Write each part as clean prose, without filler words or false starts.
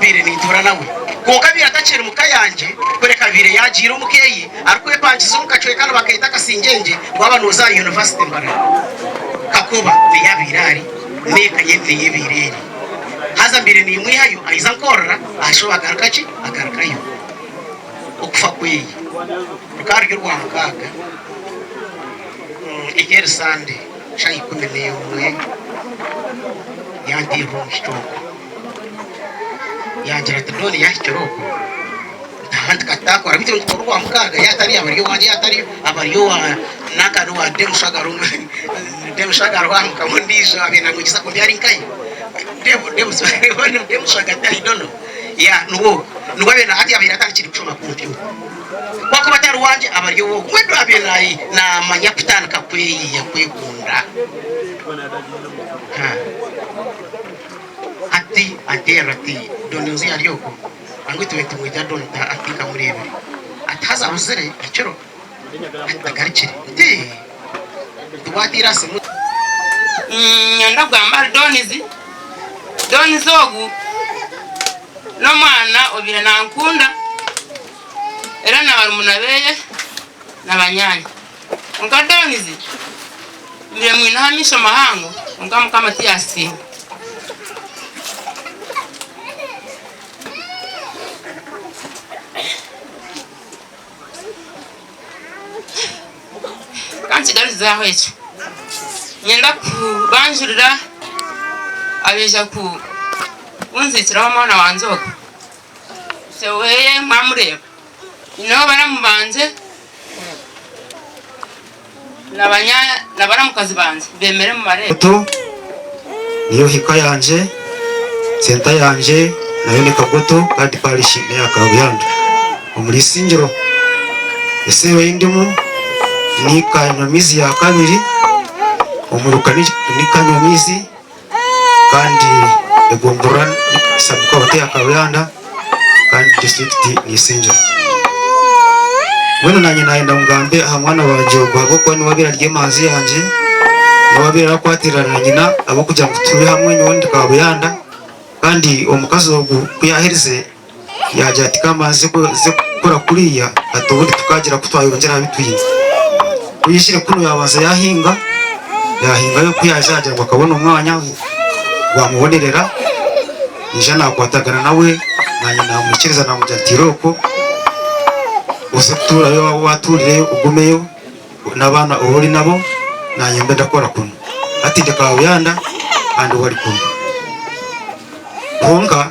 mbire nitura nawe konka biratacera mukayanje kureka bire yagira umukeyi arikwe pangiza umukacwe kana bakayita kasingenje waba noza university mbara kakoba biyabirari neka yevye bireri haza mbire ni mwihayo aiza nkorra asho agarakachi agarakayo okufa kweyi rukari rwa mukaga igere sande shayi kumene umwe yandi rumstoko yanjira tadoni yahitorogo handi katako arabitiro tkorwa mukaga yatari abariyo wanje yatari abariyo nakano wa demushagaru wankamundisho abena ngikisa kubyari nkai demushagaru dono ya nuwo bena ati abira atakiri kushoma kumpyo kwako batari wanje abariyo wo kwedo abena na manyaputana kakweyi yakwekunda ati aterati dononzi aliyoko angwite wetu mwita donta atika murebe ataza uzere icero atagarikire ndi tubatira simu nyanda gwamba donizi ogu no mwana obire nankunda era na barumuna beye nabanyanya onka donizi mire mwina hamisha mahango onka mukama tiasi kanti dali zaho echo nyenda kubanjurira abeja ku unzitira mwana wanzoka seweye mwamureba ino baramubanze na baramukazi banze bemere mu marembo niyo hika yanje senta yanje nayo ni Kagoto kandi parish ya Kabuyanda omuri Singiro ese weindimu ni Kanyamizi ya kabiri omurukani ni Kanyamizi kandi egombora sabuka bate ya Kabuyanda kandi district ni Singiro Bueno nanye naenda mugambe aha mwana wanje ogwago ko ni wabira ryemazi yanje wabira kwatirana nyina abo kujya guture hamwe nyondi Kabuyanda kandi omukazi ogu kuyahereze yaje ati kamaze kora kuriya atobundi tukagira kutwayongera bitwinze uyishire kuno yabanza yahinga yo kuyajaje ngo akabona umwanya wamubonerera njana kwatagana nawe nanye namukiriza namujatiroko usetura yo waturire ugumeyo nabana uri nabo nanye mbenda kora kuno ati de Kabuyanda kandi wari kuno honga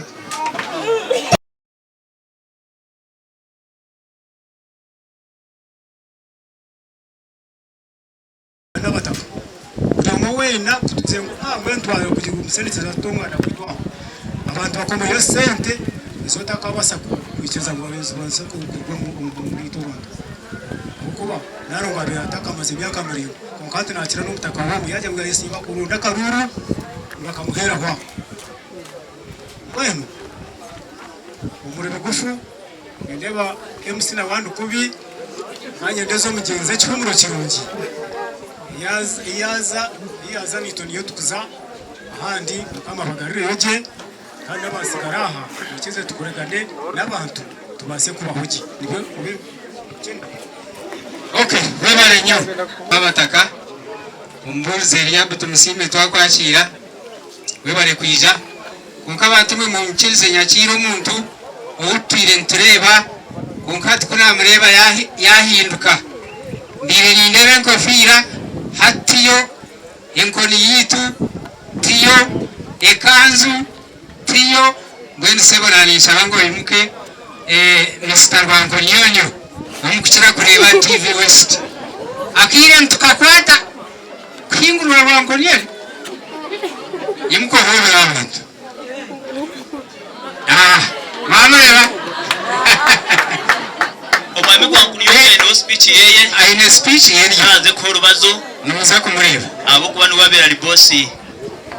nabataka kutamo wena kutuzengo mwentwayo kugira umusenetse zatonga na kwitwa abantu bakomeye sente izotaka basako kwikiza ngo babanze kugurwa mu itoranda kuba naronga birataka amaze myaka marembo konkati nakira n'umutaka wabo yaje ngo yasimba kurunda karuru bakamuhera kwa wenu umurebe gufu ndeba MC na wandu kubi kanye ndezo mugenze cyumuro kirungi yaza nitoniyo tukuza ahandi kama bagarire yoje kandi abasigara aha ikize tukuregane n'abantu tubase kubahoji nibyo okay webare nyo babataka umbuze ryabu tumusime twakwakira webare kwija kunka batumwe mu mukirize nyakira umuntu utwire ntureba kunkati kuna mureba yahinduka ndire nindebe nkofira hatiyo enkoni yitu tiyo ekanzu tiyo ngwenu sebonalisha bango imuke Mr. Bango nyonyo umukira kureba TV West akire ntukakwata kingurwa Bango nyeri imuko horo abantu mama reba omwami gwankuriyo eno speech yeye aine speech yeri yanze ko rubazo nuza kumureba abo kuba nubabera ari boss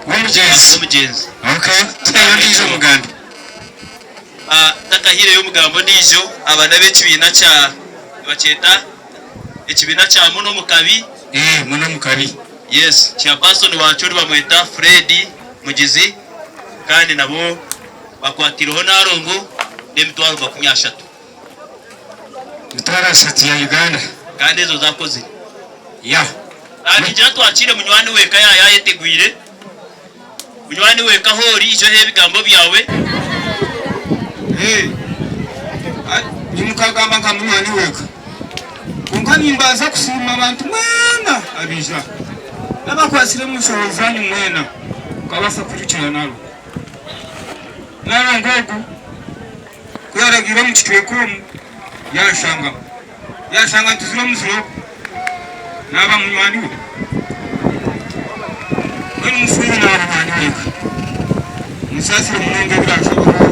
w'umugenzi okay tayo ndizo muganda takahire yo mugambo ndijo abana b'ekibina cya baceta ekibina cya muno mukabi muno mukabi yes chairperson wacu bamwita Fred Mugizi kandi nabo bakwatiriho narongo n'emitwaro 30 mitwaro 30 ya Uganda kandi ezo zakoze ya kandi jya twakire munywani weka yayeteguire munywani weka hori icyo he bigambo byawe ni mukagamba nka munywani weka kunga nimbaza kusima abantu mwena abija nabakwasire mushobozanyu mwena ukabasa kurikira nalo ngogo kuyaragira mu kitwekumu yashanga ntuzira muziro naba munywani we wenu mufuyi naba munywani weka musasire munenge birashoboka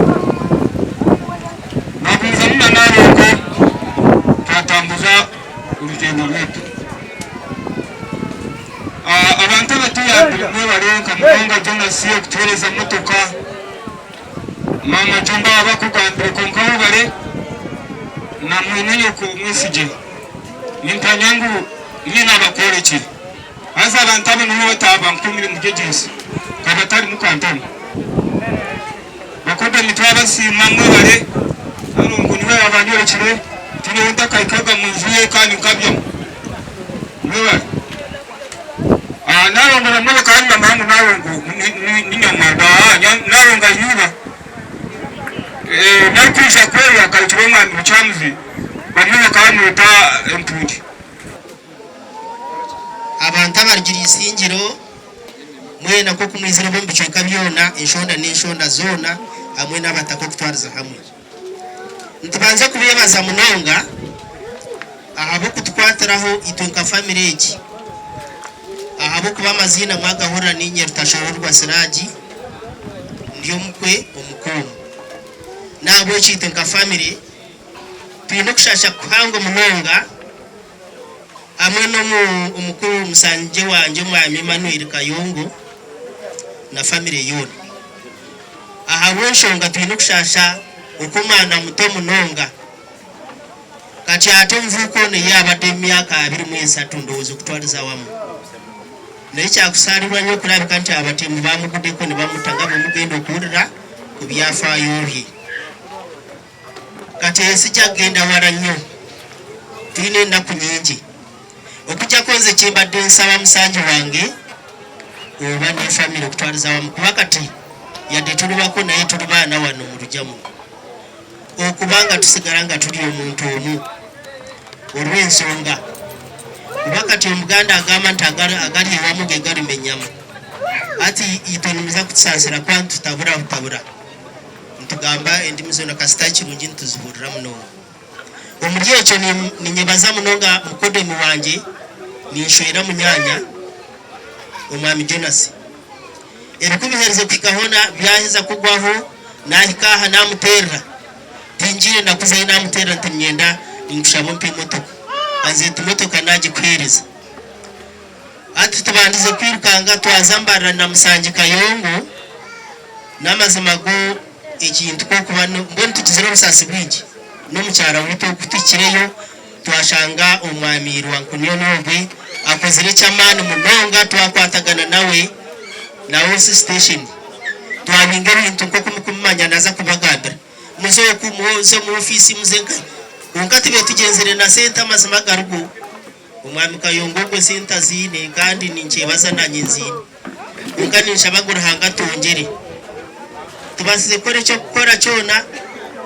nakunza muna narongo twatambuza urugendo rwetu abantu abatuye mwe barenga munonga Jonas yo kutereza motoka mama jomba bakugambire konka bare na mwenye ko mwisije nimpanyangu nyina bakoreki aza abantu abano bataba nkumire mugejeje kabatari mukantana bakoda mitwaba sima mwe bare arungu niwe abanyorekire tine ndakaikaga munzuye kandi nkabyo mwe bare nawe ngora mwe kandi mamangu nawe ngo ninyamwada nawe ngayuba nakuja kweli akalichoma mchamzi bamwe kandi ta empudi abantu abargira isingiro mwena ko kumwizira bombi cyoka byona inshonda n'inshonda zona hamwe n'abatako kutwariza hamwe ntubanze kubibaza munonga ahabo kutwatiraho itunka family eki ahabo kuba amazina mwagahura n'inye rutashorwa siraji ndiyo mukwe omukuru nabo chitunka family twino kushasha kuhango munonga amwe no umukuru musanje wanje mwami Emmanuel Kayongo na family yone ahabo nshonga twino kushasha ukumana muto munonga kati ate mvuko ne yabade myaka 23 ndozo kutwaliza wamu necha kusalirwa nyo kulabika nti abatemu bamugudeko ne bamutanga bamugenda okulira ku byafa yobi kati esija genda wala nnyo twine ndaku nyingi okujja konze kimbadde nsaba musanje wange oba ne family okutwaliza wamu kuba kati yadde tulibako naye tuli baana wano mu lujamu okubanga tusigaranga tuli omuntu omu olw'ensonga kuba kati omuganda agamba nti agali ewamu ge gali menyamu ati itonumiza kutusansira kwantu tutabura ntugamba endimi zona kasita kirungi ntuzihurira munonga omuli ekyo ninyebaza munonga mukodemi wanje ninshwera munyanya omwami Jonas ebikubihereze kwikahona byaheza kugwaho nahikaha namuterera tinjire nakuzaye namuterera ntimyenda ninkushamo mpimotoka anze tumotoka naje kwereza ati tubandize kwirukanga twazambara na musanje Kayongo namazima go ikintu ko kubano mbone tukizira busasi bwingi no mucyara wito kutikireyo twashanga umwamiri wa kunyo nobe akozere cyamani munonga twakwatagana nawe na Wose station twabingera ibintu ko kumumanya naza kubagambira muzo kumuze mu office muzenga ungati betugenzere na center mazima garugo umwami Kayongo gwe center zine kandi ninchebaza nanyinzine ungani nshabagura hanga tongere tubasize kore cyo gukora cyona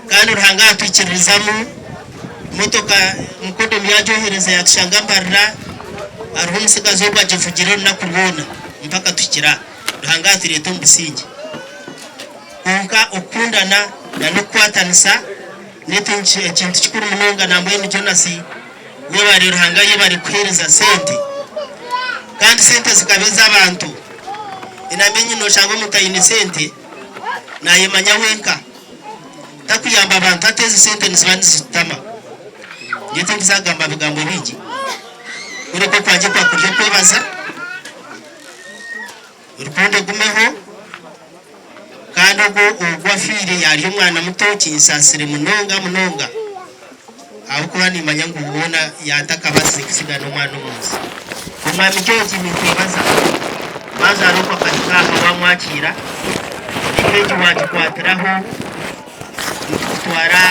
kandi urahanga atwikirizamu motoka mukodo myajohereza yakishanga mbarira ariho musigazo bwajivugiro nakubona mpaka tukira urahanga atirete mbisinge kunka okundana na nokwatanisa netinchi ekintu kikuru munonga namwe Jonas we bari urahanga ye bari kwereza sente kandi sente zikabeza abantu inamenye no shango mutayine sente naye manya wenka takuyamba abantu ateze sente nisibandi zitama ngete ngizagamba bigambo biji ureko kwaje kwa kuryo kwebaza urukundo gumeho kandi ugwafire yari umwana muto kinsasire munonga aho ni manyangu ubona yataka basi kisigana umwana umunsi umwami cyo kimikwebaza maza aroko katika bamwakira wengi wagikwatiraho kutwara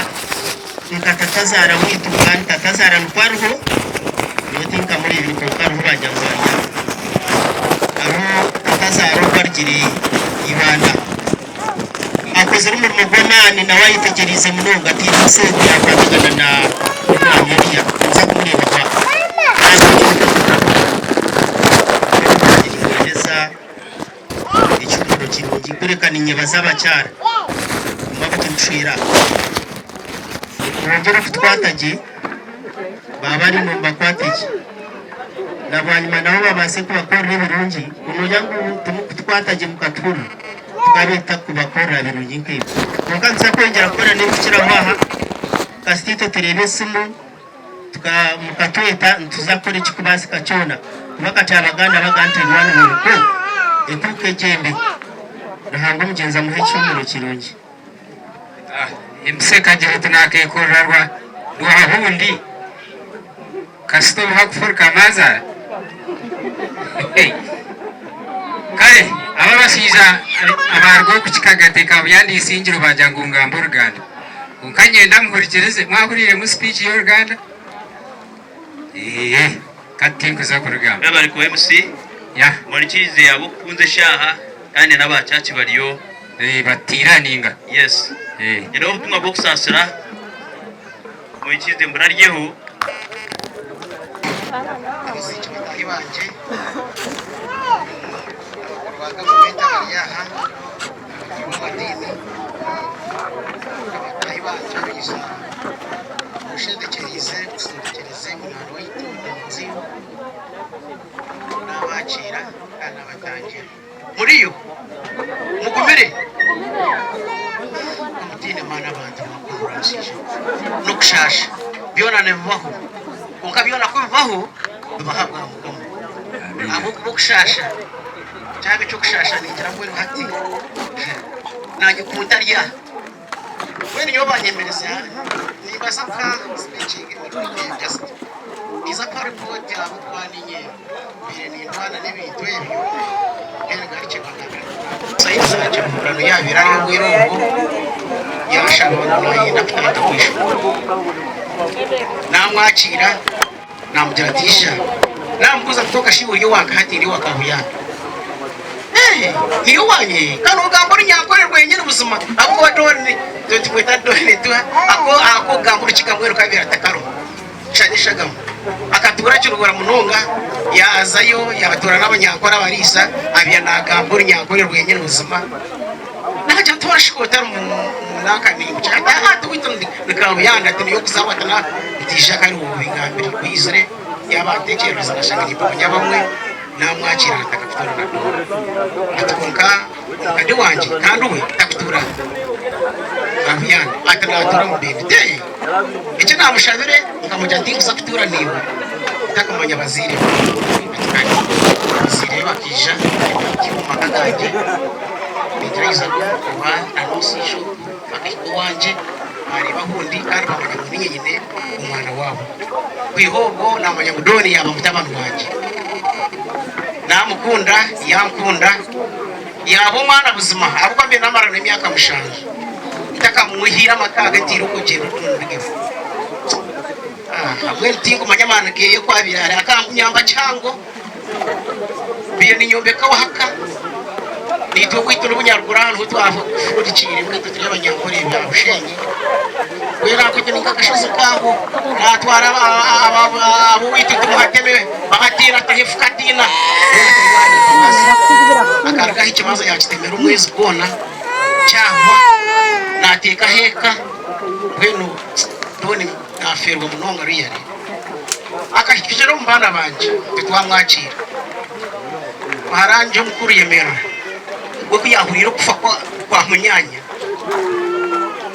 nkatatazara witu kandi tatazara nkwariho yotinka muri ibi kokaruho bajyangwanya abo tatazara kwargiri ibanda akoze umurimo gwanani nawe yitegereze munonga ati sente yakwatagana na Amerika nza kumureba kwa icyumuro kirungi kurekana inyeba z'abacyara mabuto nshira urongera kutwataje baba ari mu bakwatije nabanyuma nabo babase kubakorera ibirungi unoya ngo tumukutwataje mukaturu tukabita kubakorera ibirungi nk'ibyo mukanza kwengera gukora n'ibikira baha kasitito terebesimu mukatweta tuzakora ikikubasi kachona bakacabaganda bagante mwana muruko ekuke jembe nahango mugenza muhe cyumuro kirungi imseka je tunake kurarwa duhahundi kasito hakufurika maza kare ababasiza abargo kuchikagate kabuyandi isingiro bajangunga mburuganda unkanyenda muhurikirize mwahurire mu speech y'Uganda katinkuza kurugamba bari ku MC ya murikize yabo kunze shaha kandi n'abacaci bariyo batiraninga yes yero ubutumwa bwo kusasira murikize mburaryeho ibanje urubaga kumeta yaha amadini ibanje bisa ushedekereze gusendekereze umwana w'itudenzi n'abacira kana batangira muri yo mugumire amadini mana abantu bakurashije no kushasha biona nevaho unkabiona kuvaho bahabwa mugomo abo kushasha cyabe cyo kushasha ningira ngo hati nanyu kumuntarya when you banyemereza nibasaka speaking just is a part of what abo twaninye bire ni ndwana n'ibintu ebyo kandi garice bangana sayisa cy'umurano yabira yo gwirongo yashaka n'ayina kutata kwisho namwakira namujyatisha nambuza kutoka shiburi wanga hatiri wakahuya iyo wanye kano gambo nyankorerwe nyine ubuzima abo badone doti kweta done tuha ako gambo kikamwero kabira takaro shanyishagamo akatura cy'urugora munonga yazayo yabatura n'abanyankora barisa abya nagambo nyankorerwe nyine ubuzima nakaje twashikota mu nakani cyata hatu witondi bikabu yanda tuniyo kuzawatana itisha kari ubingambiri kwizere yabatekereza nashaka nibonye bamwe namwakira atakafutura atukonka kandi wanje kandi we takutura abiyana atanatura mu bibite icyo namushabire nkamujya ndinguza kutura niwe takamanya bazire bazire bakija cyuma kagaje bigerageza kuba nanosisho bakiko wanje areba hundi kandi bamanya muri nyine umwana wabo kwihogo namanya mudoni yaba mutabanu wanje namukunda yankunda yabo mwana buzima abuko mbe namara n'imyaka mushanje itakamuhira makaga tiruko je n'ubige hamwe tingo manyamana giye kwabirara akamunyamba cyango biye ninyombe kawahaka nitwe kwitwa ubunyarwanda utwaho udicire mwito turi abanyankore bya bushenyi wera kwitwa nikakashoze kaho natwara abo witwa tumuhateme bahatira tahefukatina akarga ikibazo yakitemera umwezi kona cyangwa nateka heka bwenu doni naferwa munonga riyari akashikijero mbana banje twamwakira maranje mukuru yemera bwo kuyahurira kufa kwa munyanya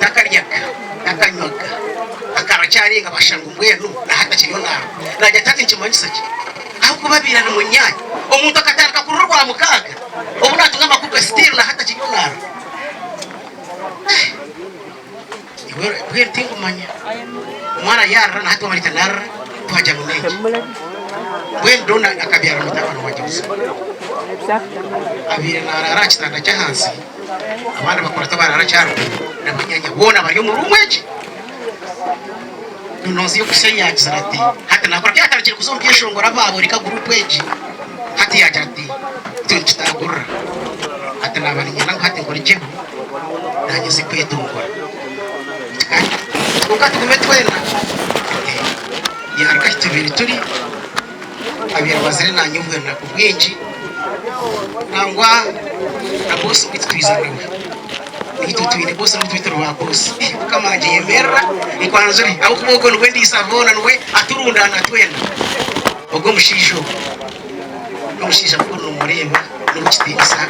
takaryaka takanywaga akaracyari ngabashanga umwenu nahatakiriyo nawe najya tati nkimanyisaje ahubwo babirana munyanya umuntu akatarika kururwa mukaga ubu natunga makubwa still nahatakiriyo nawe iwe tingu manya mwana yara na hatu marita nara tuhaja munenji we ndona akabyara mutabano waje abiri narara kitanda cyahanze abana bakora tabarara cyaro nabanyanya bona bari mu rumweje nonzi yo kusenya ati hata nakora byatarikira kuzombye shongora babo rika group weje hati yajati tutagura hata nabanyanya nango hati ngori jego nanyuze kwetungwa tukati kumetwena yaraka kitibiri turi abira bazire nanyumwe na kubwinji nangwa na boss bitwizana nito twine boss no twitero ba boss kama je yemera ikwanzuri au kubogo nwendi isavona nwe aturunda na twenda ogo mushisho no mushisha ko no mureba no kitinisa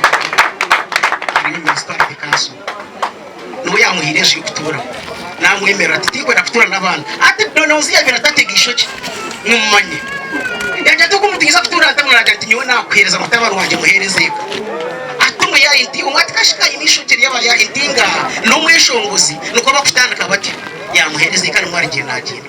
ni minister de kanso no yamuhireje kutura namwemera titikwe nakutura nabana ati donozi yabira tategisho ki numanye yaje tukumutigisa kutura atamuraga ati nyiwe nakwereza mutabaro wanje muherezeka atumwe ya inti umwati kashika inisho kiri yaba ya intinga no mweshongozi nuko bakutandika bati yamuherezeka n'umwarije nagenda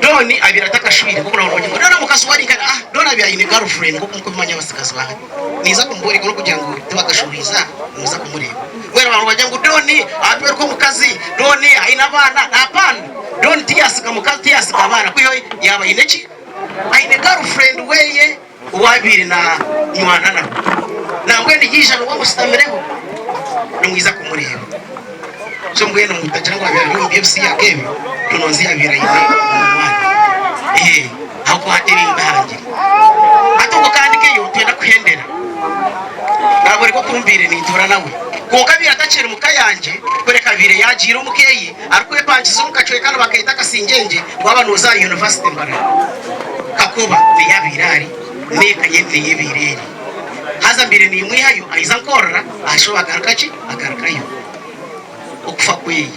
doni abira takashwire kuko naronye ngo dona mukaswari kana dona bya ine girlfriend kuko kumanya basikazi bahe niza kumbori ko kugira ngo tubagashuriza niza kumureba wera abantu bajya ngo doni atwe ko mukazi doni aina bana hapana doni tiyasika mukazi tiyasika abana kwiyo yaba ineki aine girlfriend weye wabiri na mwana na ngwende yisha no musitamereho nimwiza kumureba so ngwende mutagira ngo abira yo BFC yakebe tunonzi abira ine hako hatiri imbahangira atoko kandi ke yo twenda kuhendera nabore ko kurumbire nitura nawe ko kabira atacira mukayanje kore kabire yagira umukeyi arikuye pangiza umukacwe kandi bakayita kasingenje wabanoza university mbara kakoba ni yabirari neka yende yebireri haza mbere ni mwihayo aiza nkorra ashoba garakachi agarakayo okufa kweyi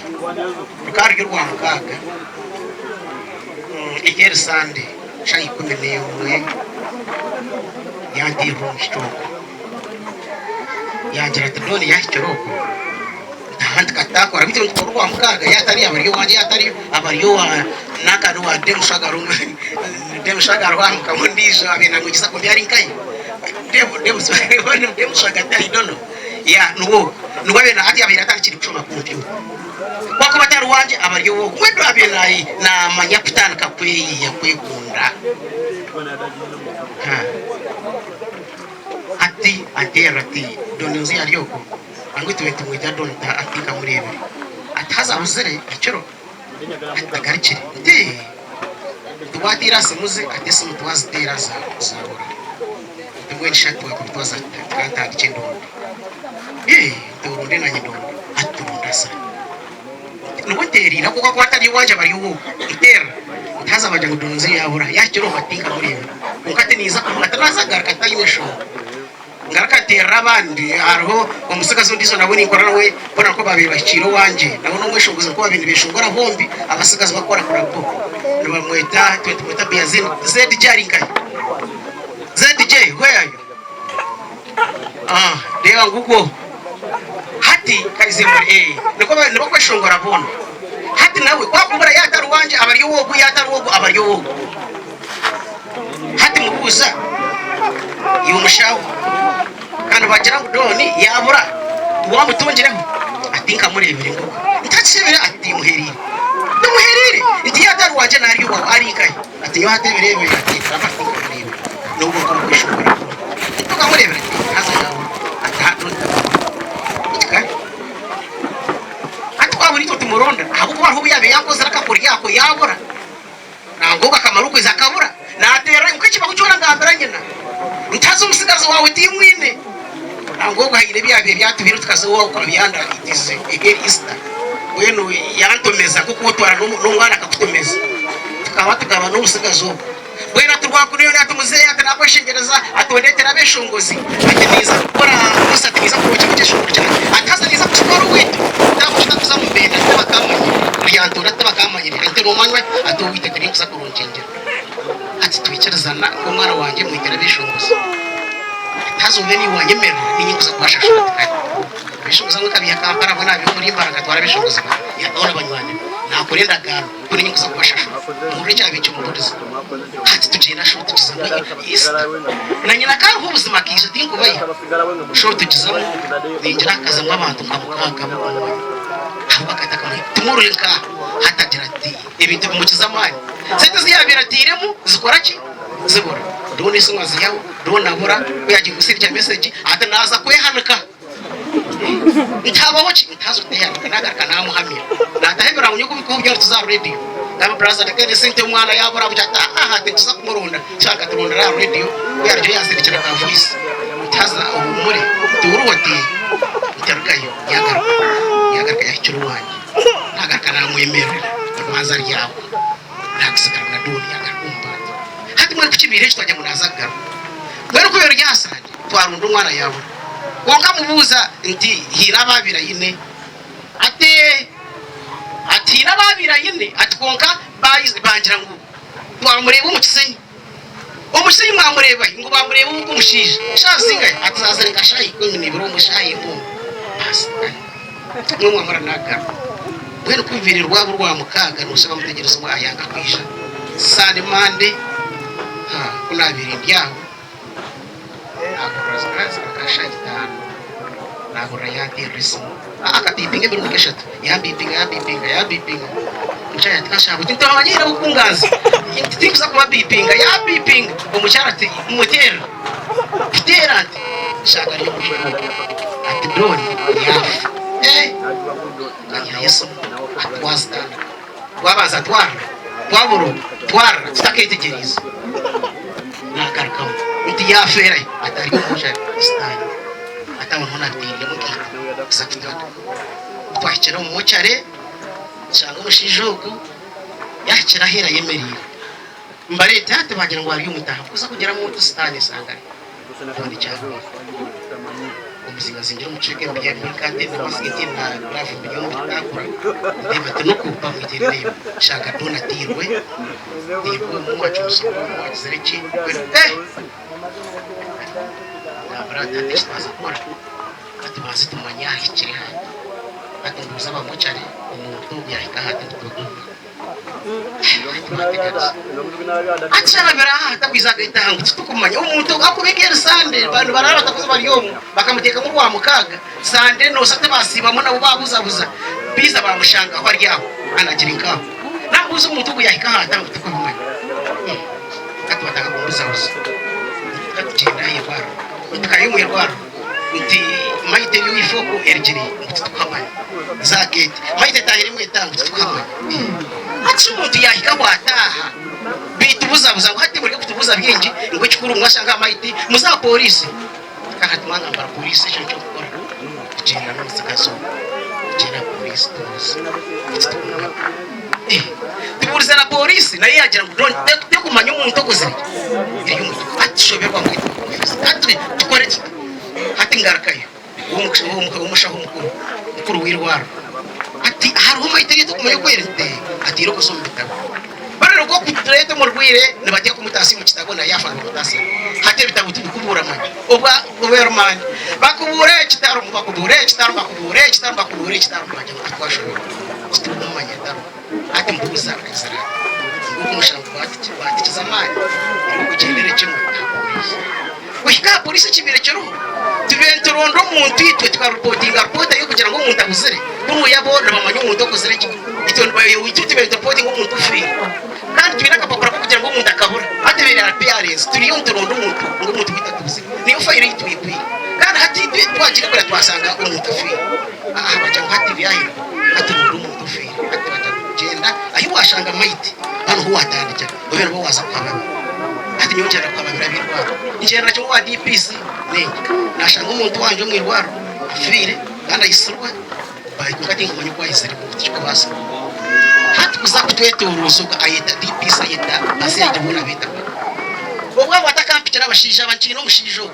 rukaryo rwa mukaga ikere sande shayi kumeneyo mwe yandi rumstoko yangira tadoni yahicyoroko ndahandi katakora bityo nkorwa mukaga yatari abariyo wanje yatari abariyo nakano wa demushagaru mukamundisha abena ngikisa ko byari nkai demushagaru I don't know ya nuwo bena ati abira atari kiri kushoma kumpi wako batari wanje abariyo wo mwedo abena na manyaputana kakweyi yakwekunda ati aterati dononzi aliyoko angwite wetu mwita donta atika murebe ataza uzere icero atagarikire ndi tuwatira semuze atese mutwazi tera za tugwensha twa kutwaza kanta kicendo turunde na nyindo aturunda sa nuweteri nako kwa atari wanje bari wo itera utaza baje dononzi yabura yakiro batika murebe ukate niza kumwatanaza garkata inesho ngarakatera abandi hariho umusigazo ndizo nabone ikorana we bona ko babiri bakiro wanje nabone umweshongoza ko babiri bishongora bombi abasigazo bakora kurapo nibamweta twita biazin ZJ rinkai ZJ where are you dega nguko hati kaizimwe niko kweshongora bona hati nawe kwakumbura yataru wanje abariyo wogu yataru wogu abariyo wogu hati mubuza yumushawo kandi bagira doni yabura wamutungireho atinka murebere ngo ntakibere ati muherire numuherire ndi yataru wanje nari yo ari kai ati yo hateberebe ati traffic murebere nuko ko kwishobora tuka murebere haza yawo atahatonda atwa buri to tumuronda ahubwo aho yabe yakoze rakakuri yako yabura nango bakamaruko izakabura natera ukikiba kucyora ngambara nyina utazo umusigazo wawe timwine nango bahire byabe byatubira tukazo wawe ukabiyanda itize egeri Easter weno yarantomeza kuko utwara n'umwana akakutomeza tukaba n'umusigazo wena turwakuriyo natumuze atanakweshengereza atondetera beshongozi ateniza gukora musatiriza ko cy'ishongo cyane ataza niza kushora wetu tamushaka kuzamubenda tabakamanye ryantura tabakamanye ente nomanywe atowite tiri kusakurongengera ati twicarazana ngo mwana wanje mwitera beshongozi tazo beni wanyemera ninyi kuza kwashashura kandi beshongoza ngo kabiya kampara bona byo muri imbaraga twara beshongozi ya dole banywanye nakurenda gano kuri nyingu za kubashasha muri cya bicu muburiza ati tugenda sho tugizamo yisa na nyina ka ubuzima kije tingubaye sho tugizamo ningira akaza abantu nkamukaga abakata kamwe tumururenka hatagira ati ibintu bimukiza amani sete ziyabira tiremu zikora ki zibura ndone sinwazi yawo ndona bura yagiye gusirya message ata naza kwehanuka ntabaho ki ntazo teya nagaraka namuhamira natahebera unyuko bikubyo tuza radio ngaba brother dekene sente umwana yabura bujata tuza kumurunda cyangwa turunda ra radio yaryo yasirikira ka voice taza umuri turuwati itarukayo yagaruka yachiruwanye nagaraka namwemerera manza ryawo nakusikana na doni yagakumba hati mwe kuchibire twajya munazagara mwere kubera ryasanje twarunda umwana yawe konga mubuza nti hira babira yine ati hira babira yine ati konga bayize bangira ngo twamureba umukisenyi mwamureba ngo bamureba uko mushije shazinga atazazana gashayi ko minibiro mushayi ngo basi mwe mwamara naga mwere kuvirira rwabo rwa mukaga nusaba mutegereza ngo ayanga kwisha sande mande kuna biri ndyaho akazi kashayi tano nagura yati risimu akapipinga biri mukeshatu yambipinga mchaya tikashabo tintabanyira ukungazi tinkuza kuba bipinga yabipinga umucyarati umutera ati shaka ryo kushaka ati drone yafu ngira yesu atwazana wabaza twaburo tutakitegereza nakarikamo nti yafera atari umucyari style atamuntu natiriye mukita sakitatu twakira umucyare cyangwa mushijogo yakira hera yemerira mbarete hate bagira ngo ari umutaha kuza kugera mu style sangari ndi cyangwa umuzinga zingira umucike mbiye muri kande n'abasigiti na graph byo mutakura ndeba tunukupa mugirire shaka donatirwe ndipo mu wacuso mu wazereki brata tishtaza kora ati bazi tumanya hikiri ha ati nduza bamucare umuntu yahika hati tudu achara bera hata kwizaga itangu tukumanya umuntu akubegera sande bantu barara batakuza bariyomu bakamuteka mu rwa mukaga sande no sate basibamo nabo babuzabuza biza bamushanga aho aryaho anagira inkaho nabuze umuntu yahika hata tukumanya ati bataka kumbuzabuza akugenda yibara kayo mwirwaro nti maite y'ifoko erigiri tukamanya zakete maite tahiri mwetangu tukamanya ati umuntu yahika wataha bitubuzabuza ngo hati muri kutubuza byinji ngo cyukuru mwashanga maite muza polisi kahati mwanga mbara polisi cyo gukora kugenda no sakazo kugenda polisi tuburiza na polisi naye yagira ngo te kumanya umuntu okozere iyo umuntu atishoberwa ngo ati tukore hati ngarakayo umushaho mukuru w'irwaro ati hariho mayitegeko kumenya kwerete ati roko so mbitabo barero ko kutrete mu rwire nibatiye kumutasi mu kitago na yafa kumutasi hati bitabo tubikubura manye oberman bakubure kitaro bakubure manje atwashobora kutumanya daro hati mbuza kazara umushaho bati kizamani kugendere kimwe wika polisi kibirekero tubentorondo muntu itwe twarupotinga report yo kugira ngo umuntu abuzire kuno yabona bamanya umuntu okozere itondo bayo witute reporting umuntu ufi kandi tubiraka papura kugira ngo umuntu akabura atebera appearance turiyo ntorondo umuntu ngo umuntu bitatubuze niyo fire yitwikwi kandi hati twagira kora twasanga umuntu ufi baje ngati byahira hati umuntu ufi hati baje kugenda ayo washanga maiti hano ho watandika obera bo waza kwabana hati nyongera kwababira birwaro njera cyo wa DPC nenga nashanga umuntu wanje mwirwaro afire kandi ayisurwa bayikati ngomanye kwa isere kutiko basa hati kuza kutwete urusuka ayeta DPC ayeta basi yajibona bita obwa batakampitira abashije abancino mushijo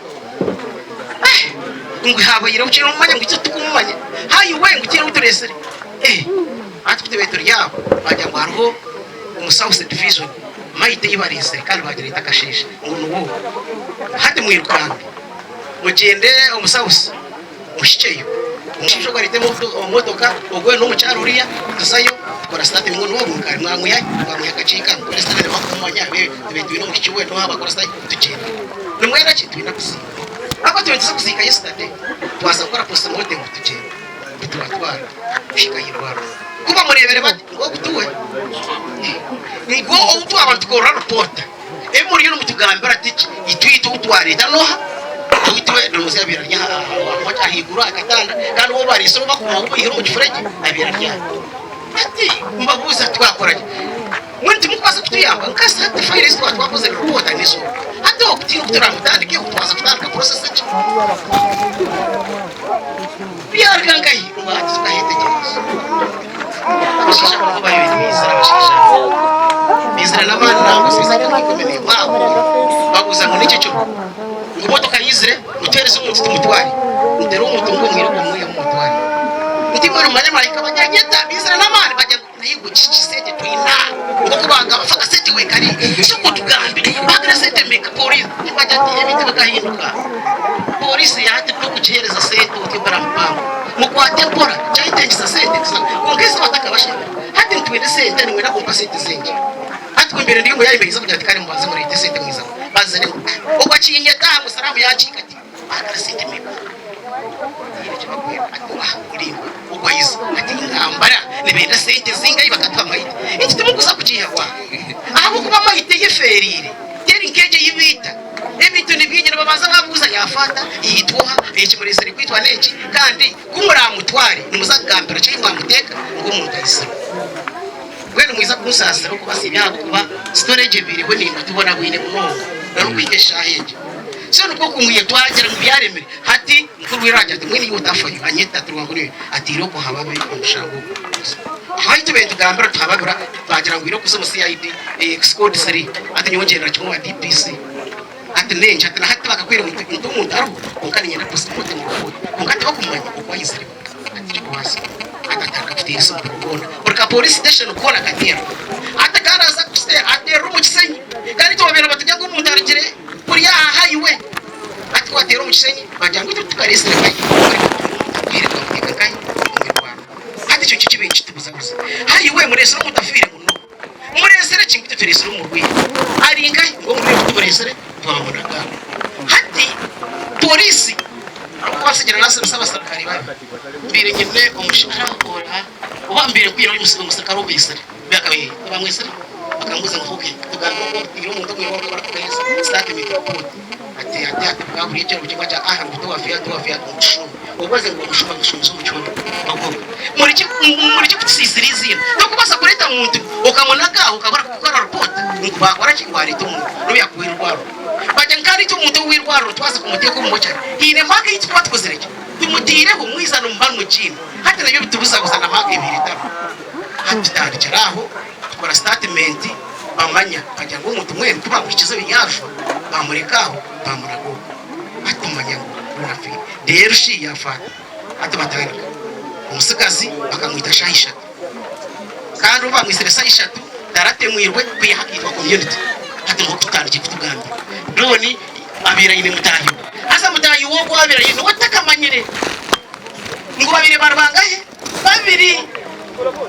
ngwi habo yira ukiro umanya ngicyo tukumanya hayi we ngikira uturesere hati kutweto ryabo bajya ngwaro umusauce division maite yibarise kandi bagira itakashisha ngo nuwo hati mwirukanga mugende umusauce mushikeyo umushijo gwarite mu motoka ogwe no mucyaruriya tusayo tukora state ngo no mukari mwamuya gacika kuri state bakumanya betu no mukiwe no haba kora state tukenda numwera kintu binakusi ako tuweza kusika yesterday twaza gukora post mortem tukenda bitwatwara shika yirwara kuba murebere bati ngo gutuwe ngo utu abantu ko report muri yo mutugambira ati itwite utwarita noha utwe domuze abiranya wacha higura akatanda kandi bo bari so bakuma ubihiro mu gifurege abiranya ati mbabuza twakoranye mwinti mukwasa kutuyamba nkasa ati files twakoze report aniso ati okuti kuturamutandike kutwaza kutandika process cyo biargangai ngati tukahete jesu abashisha ko bayo bizira abashisha bizira namana nabo sisa kikomeye wabo babuza ngo nicyo cyo ngomotoka yizire utereze umuntu tumutwari utero umuntu ngo mwire ko mwiye mutwari utimara umanya marika banyageta bizira namana bajya nayigo cichisete twina uko banga bafaka sete we kari cyo kutugambire bagire sete meka police bajya tiyebite bagahinduka polisi yate ko kuchereza sete utibara mpamvu mukwate pora cyayitengisa sete kongeza bataka bashimira hati ntwende sete ni wera kumpa sete zenje hati kwimbere ndiyo yayibegiza kujya tikari mbaze muri ite sete mwiza bazere uko kinye tamu salamu yacika ati bagire sete meka yire bakwira atwa irimbo uko yiza ati ngambara nebenda sete zingayi bakatwa mayite iki tumuguza kucihwa abo kuba mayite yeferire yeri nkeje yibita ebitu nibinyira babaza babuza yafata yitwa ekimurese rikwitwa neki kandi kumuramutware nimuzagambira cyo mwamuteka ngo mundayisa wene mwiza kumusasira ko basibyaho kuba storage biriho nimba tubona bwine munonga no kwigesha heje so nuko kumwiye twagera mu byaremere hati mukuru wiraje ati mwini yutafayo anyeta turwangure ati roko hababe umushango haite bende gambira twababura bagira ngo iro kuzo CID excode sari ati nyongera cyo wa DPC ati nenje ati hati bakakwira umuntu aro ukani nyina post mortem ukati bakumanya ukwayizire ati kwasi atataka kutisa kubona porque police station ukona katera atakaraza kuste ati rumu kisenyi kandi tobera batujya ngo umuntu arigire kuri ya highway ati kwatera mu kisenyi bajya ngo tukaresere kai bire ko kai ati cyo kibinci tubuzabuza highway muresere mutafire muno muresere kingi turesere mu rwi aringa ngo muri turesere twabonaga hati polisi kwasigira nase sabasakari babe mbire nyine umushahara ukora ubambire kwira muri musakaro w'isere byakabaye bamwesere bakambuza ngo okay tuganga ko iyo umuntu umwe wakora kwesa stake mikropod ati bwaburi cyo cyangwa cya aha ngo tuwafia umushu ubaze ngo umushu bagushuza umucyo bako muri cyo kusisiriziye no kubasa kureta umuntu ukamonaga ukabara gukora report ngo bakora kingwari tumu ruya kwirwaro bajya ngari cyo umuntu wirwaro twaza kumuteko mu mocha hine mpaka iki twatkozereke tumutire ho mwizana mba mu kintu hata nabyo bitubuza gusana mpaka ibiri tabu hati tari caraho tukora statement bamanya bajya ngo umuntu mwe kuba mukize binyafu bamurekaho bamurago atumanya rafi rero shi yafata atubatanga umusigazi bakamwita shahisha kandi uba mwisere shahisha daratemwirwe kwihakitwa community hati ngo tutandike kutugambye none abira yine mutahi asa mutahi wo kwabira yine watakamanyire ngo babire barbangahe babiri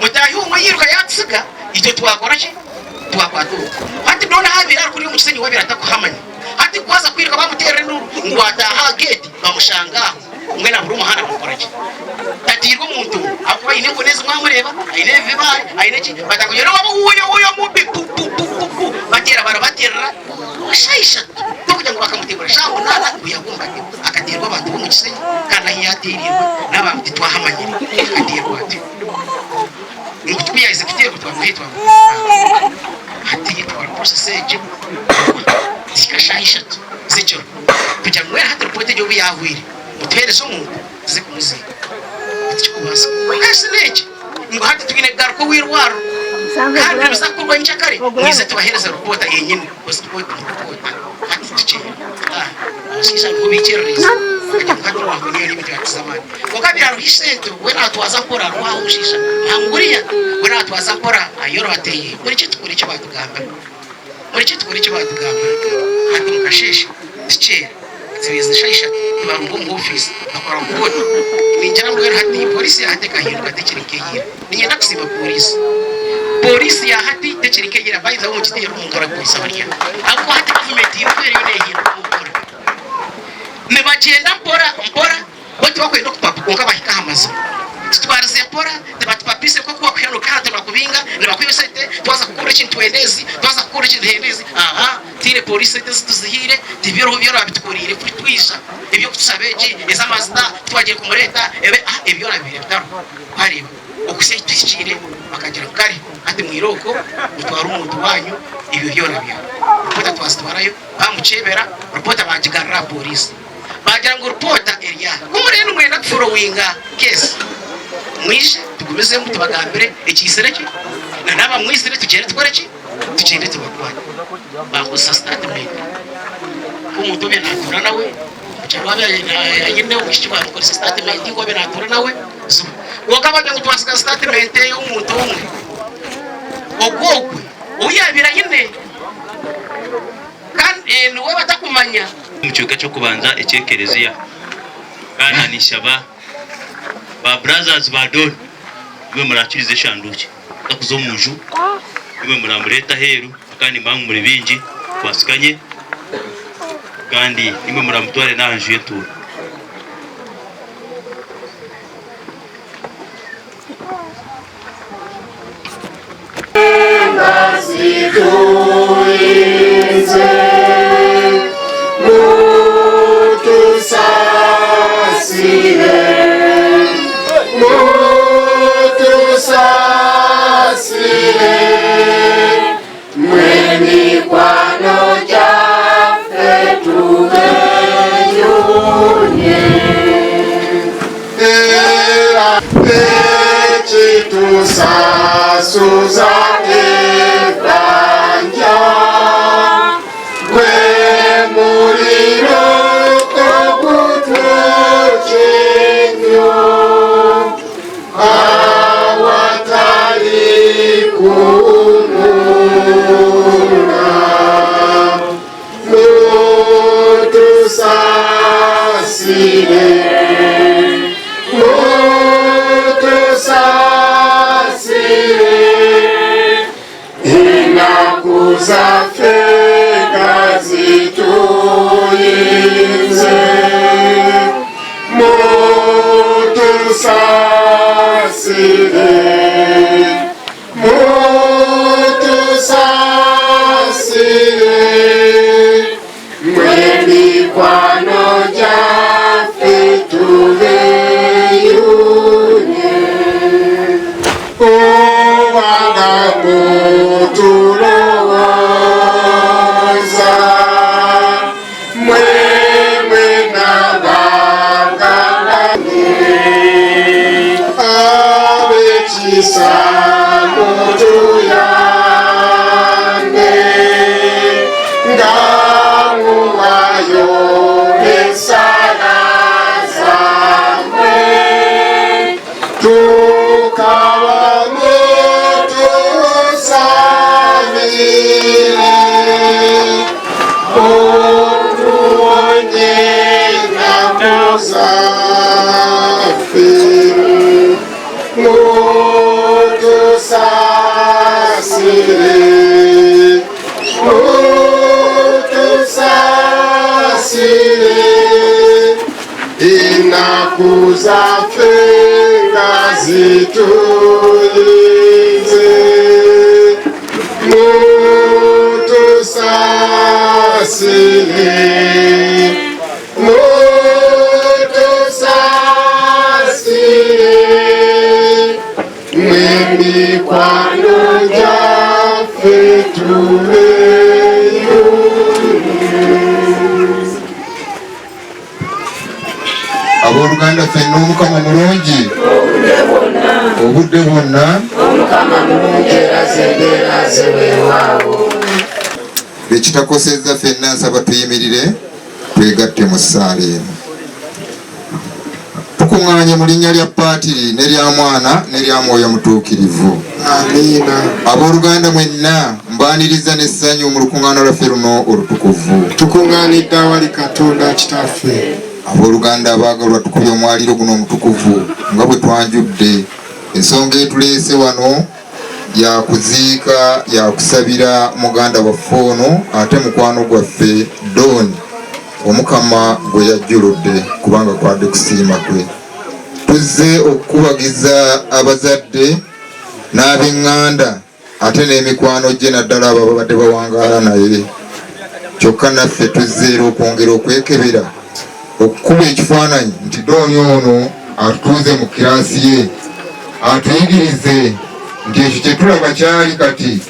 mutahi umwe yiruka yatsiga icyo twakora ki twakwatu hati dona habira kuri mu kisenyi wabira atakuhamanya hati kwaza kwiruka bamutere nuru ngo ataha gate bamushangaho umwe na buru muhana gukora ki tatirwa umuntu akuba ine ko neza mwamureba ayine vibaye ayine ki batakugera babo uyo mubi batera barabatera ashayisha kugira ngo bakamutegura shambo nana uyagomba akaterwa abantu bo mu kisenyi kana yaterirwa n'abantu twahamanyira akaterwa ati ngo tuyayize kitego twamwitwa ati twara process eje sikashayisha zicho kugira ngo hata reporte yo biyahwire mutereze umuntu ze kumuzika ati kubasa kaseneje ngo hata twine garuko wirwaro kandi bisakurwa nchakare nize tubahereza report yenyine post report hati tiche sisa kubichereza kandi wangu niyo limit ya zamani ngokabi aruhisento wena atwaza kora rwa ushisha hanguriya wena atwaza kora ayoro ateye muri cyo batugamba hati mukashesha tiche zibiza shaisha tubarungo mu office akora mbona ninje njana mbwira hati polisi yahate kahinduka tekirikeyira ninyenda kusiba polisi yahati tekirikeyira bayiza mu kitero umugara kwisa bariya ako hati government yofere yone hinduka umugara ne bagenda mpora bati bakwenda kupapuka bahika hamaze twaraze mpora batupapise ko kwa kwano kandi bakubinga ne bakwiyosete twaza kukora ikintu twendezi twaza kukora ikintu hendezi tire polisi tuzihire tibiro babitukurire twisha ibyo kusabeje ezamazda twagiye kumureta ibyo nabire bitaro hari okuse twishire bakagira kare ati mwiroko utwara umuntu wanyu ibyo byo nabyo rupota twastwarayo bamucebera rupota bajigarra polisi bagira ngo rupota area kumureno mwenda kufurowinga case mwishe tugumize mu tubagambire ikisereke naba mwisire tugende twareki tugende tubakwanya bagusa statement umuntu be natura nawe cyangwa yagende ukishwa ko statement ngo be natura nawe wokabaga ngo twasika statement y'umuntu umwe ogogwe uyabira nyine kandi niwe batakumanya mu cyuka cyo kubanza ecyekereziya kana nishaba ba brothers ba don bwe murakirize shanduki takuzo munju bwe muramureta heru kandi mbangu muri bingi kwasikanye kandi nimwe muramutware nanje yetu Suza Evanja Gwe Muriro Kokutuchenyo Awatari Kununa Mutu Sasire Mutu Sasire Inakuzafeka zituinze Mutu Sasire Mutu Sasire Mweni kwano jafe tuveyune Uwaga mutuloza Mwewe na bangalane Abechisa mutu yane Ngamu wayo mesala zamwe Tukawa mutu samire Onuonye na musafiri Mutu sasire Mutu sasire Inakuzafenga zituinze Mutu sasire Mutu sasire Mweni kwano jafe tuveyune Abooluganda ffenna omukama mulungi obudde bwonna bekitakosezza ffenna nsaba tuyimirire twegatte mu ssaala eno tukuŋŋaanye mu linnya lya Paatiri ne lya Mwana ne lya Mwoyo Mutuukirivu. Amiina. Abooluganda mwenna mbaaniriza n'essanyu mu lukuŋŋaana lwaffe luno olutukuvu. Tukuŋŋaanidde awali Katonda Kitaffe. abooluganda abaagalwa tukubye omwaliro guno omutukuvu nga bwe twanjudde. Ensonga etuleese wano yakuziika yakusabira muganda waffe ono ate mukwano gwaffe Don Omukama gwe yajjuludde kubanga kwadde kusiima kwe. Tuzze okukubagiza abazadde n'ab'eŋŋanda ate n'emikwano gye naddala abo ababadde bawangaala naye. Kyokka naffe tuzze era okwongera okwekebera okukuba ekifaananyi nti Don ono atutuuze mu kiraasi ye atuyigirize nti ekyo kye tulaba kyali kati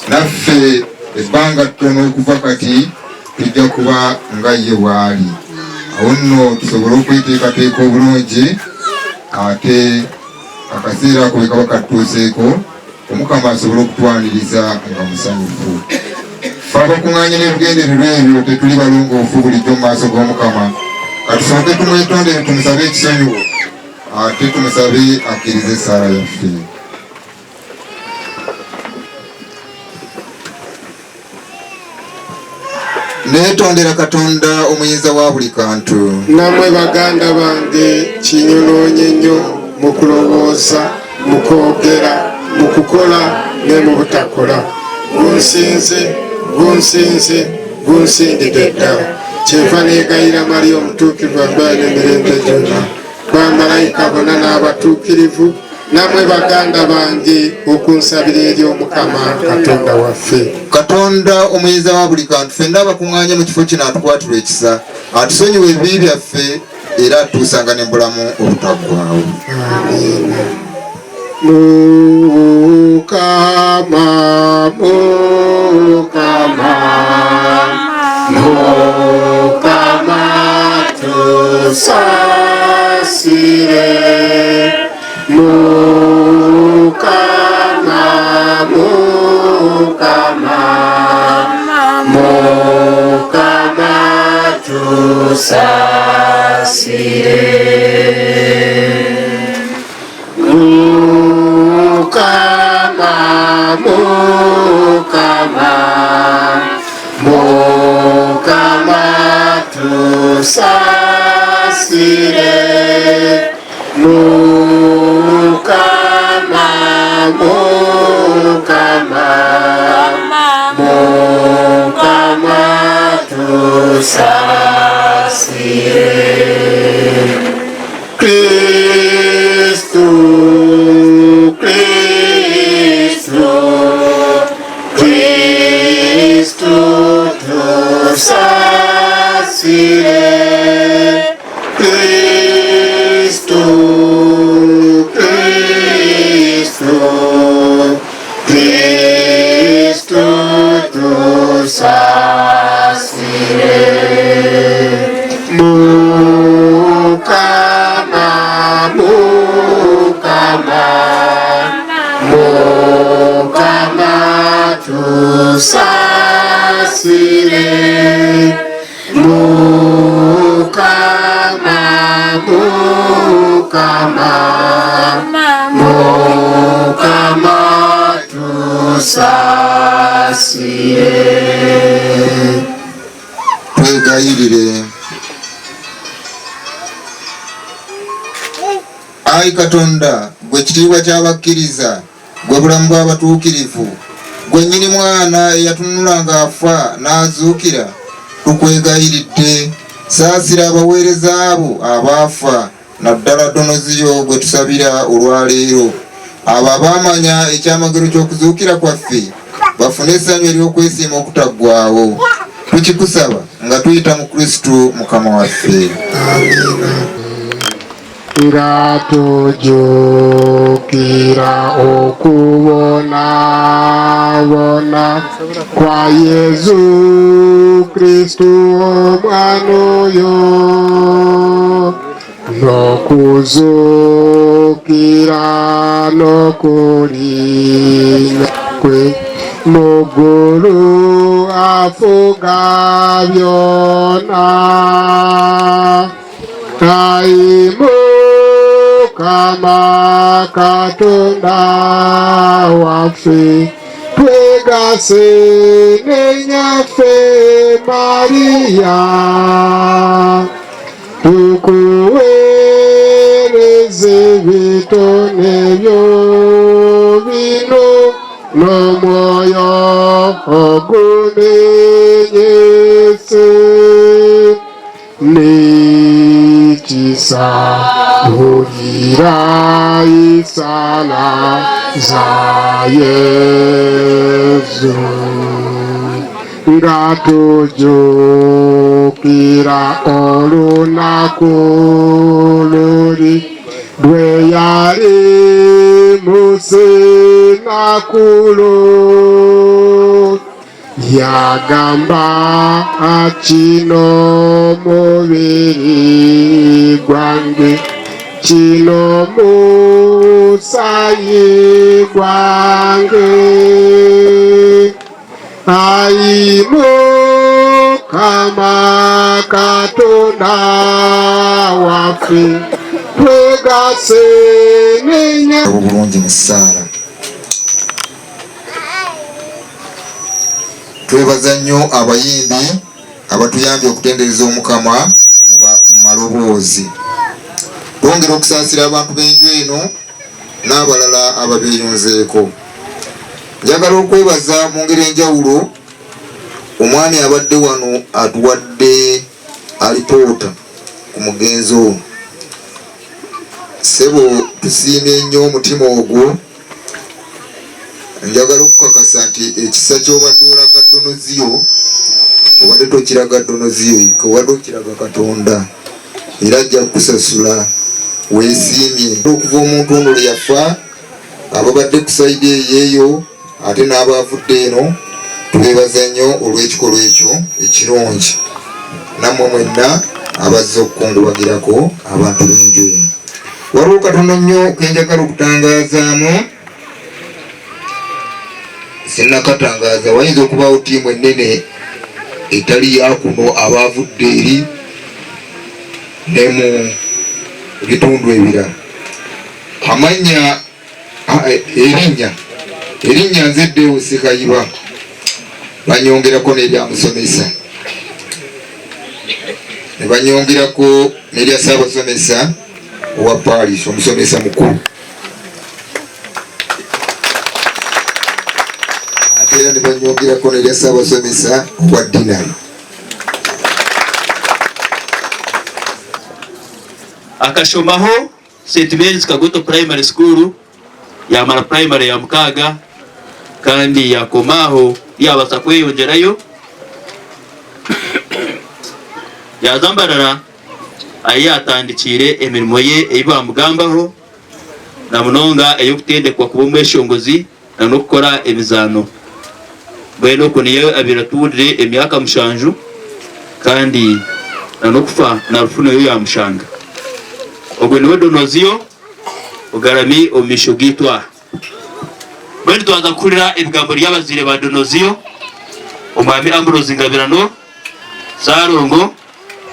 naffe ebbanga ttono okuva kati tujja kuba nga ye bw'ali. Awo nno tusobole okweteekateeka obulungi ate akaseera ako bwe kaba katuuseeko Omukama asobole okutwaniriza nga musanyufu. Ffe abakuŋŋaanye n'ebigendererwa ebyo tetuli balongoofu bulijjo mu maaso g'Omukama. Katusooke tumwetondere tumusabe ekisonyiwo ate tumusabe akkirize essaala yaffe. Neetondera Katonda omuyinza wa buli kantu. Namwe baganda bange kinyonoonye nnyo mu kulowooza, mu kwogera, mu kukola ne mu butakola. Gunsindidde ddala. Kyenva neegayira Mariya omutuukirivu abeera n'emirembe gyonna, bamalayika bonna n'abatuukirivu, namwe baganda bange okunsabira eri Omukama Katonda waffe. Katonda omuyinza wa buli kantu, ffenna abakuŋŋaanye mu kifo kino atukwatirwe ekisa, atusonyiwe ebibi byaffe era atuusanga ne bulamu obutaggwaawo. Amiina. Mukama, tusasire. Mukama tusasire. Mukama tusasire. Mukama tusasire. Kristu tusasire. Kristu tusasire. Mukama tusasire. Mukama tusasire. Twegayirire. Ayi Katonda, gwe kitiibwa ky'abakkiriza, gwe bulamu bw'abatuukirivu, gwe nnyini mwana eyatunula ng'afa n'azuukira, tukwegayiridde, saasira abaweereza abo abaafa, naddala Donoziyo gwe tusabira olwaleero. Abo abaamanya ekyamagero ky'okuzuukira kwaffe bafune essanyu ery'okwesiima okutaggwaawo. Tukikusaba nga tuyita mu Kristo Mukama waffe. Nga tujjukira okubonaabona kwa Yesu Kristo omwana oyo, n'okuzuukira n'okulinnya kwe mu ggulu afuga byonna. Ayi Mukama Katonda waffe, twegase ne nnyaffe Mariya tukuweereze bitone byo bino n'omwoyo ogumenyese nikisahurira isala za Yesu nga tujukira olunaku luli lwe yali musinakulo yagamba kino mubiri gwange kino musayi gwange ayi Mukama Katonda waffe twegase nenya obulungi mu ssaala. Twebaza nnyo abayimbi abatuyambye okutendereza Omukama mu maloboozi. Twongera okusaasira abantu b'enju eno n'abalala ababeeyunzeeko. Njagala okwebaza mu ngeri enjawulo omwami abadde wano atuwadde alipoota ku mugenzi ono. Ssebo tusiimye nnyo omutima ogwo. Njagala okukakasa nti ekisa ky'obadde olaga Donoziyo obadde tokiraga Donoziyo yekka, obadde okiraga Katonda era ajja kukusasula. Weesiimye okuva omuntu ono lwe yafa, ababadde ku sayidi eyeeyo ate n'abaavudde eno, tubeebaza nnyo olw'ekikolwa ekyo ekirungi. Nammwe mwenna abazze okukungubagirako abantu b'enju eno. Waliwo katono nnyo kenjagala okutangaazaamu, sinnakatangaaza. Wayinza okubaawo ttiimu ennene etali yakuno abaavudde eri ne mu bitundu ebirala. Amannya erinnya nzeddeewo Sekayiba banyongerako n'eryamusomesa, ne banyongerako n'erya Ssaabasomesa owa Paris, omusomesa mukulu, ate era ne banyongerako n'erya Ssaabasomesa owa Dinari. Akashomaho St. Mary's Kagoto Primary School yamara primary ya mukaaga kandi yakomaho yabasa kweyongerayo yazambarara ayi atandikire emirimo ye eyibamugambaho na munonga eyokutendekwa kuba omweshongozi na nokukora emizano bwene oku niyo abiratudire emyaka 7 kandi na nokufa na rufuno yo yamushanga. Ogwe niwe Donoziyo ogarami omisho gitwa bwene twaza kukurira ebigambo ry'abazire ba Donoziyo omwami Ambrose Ngabirano Sarongo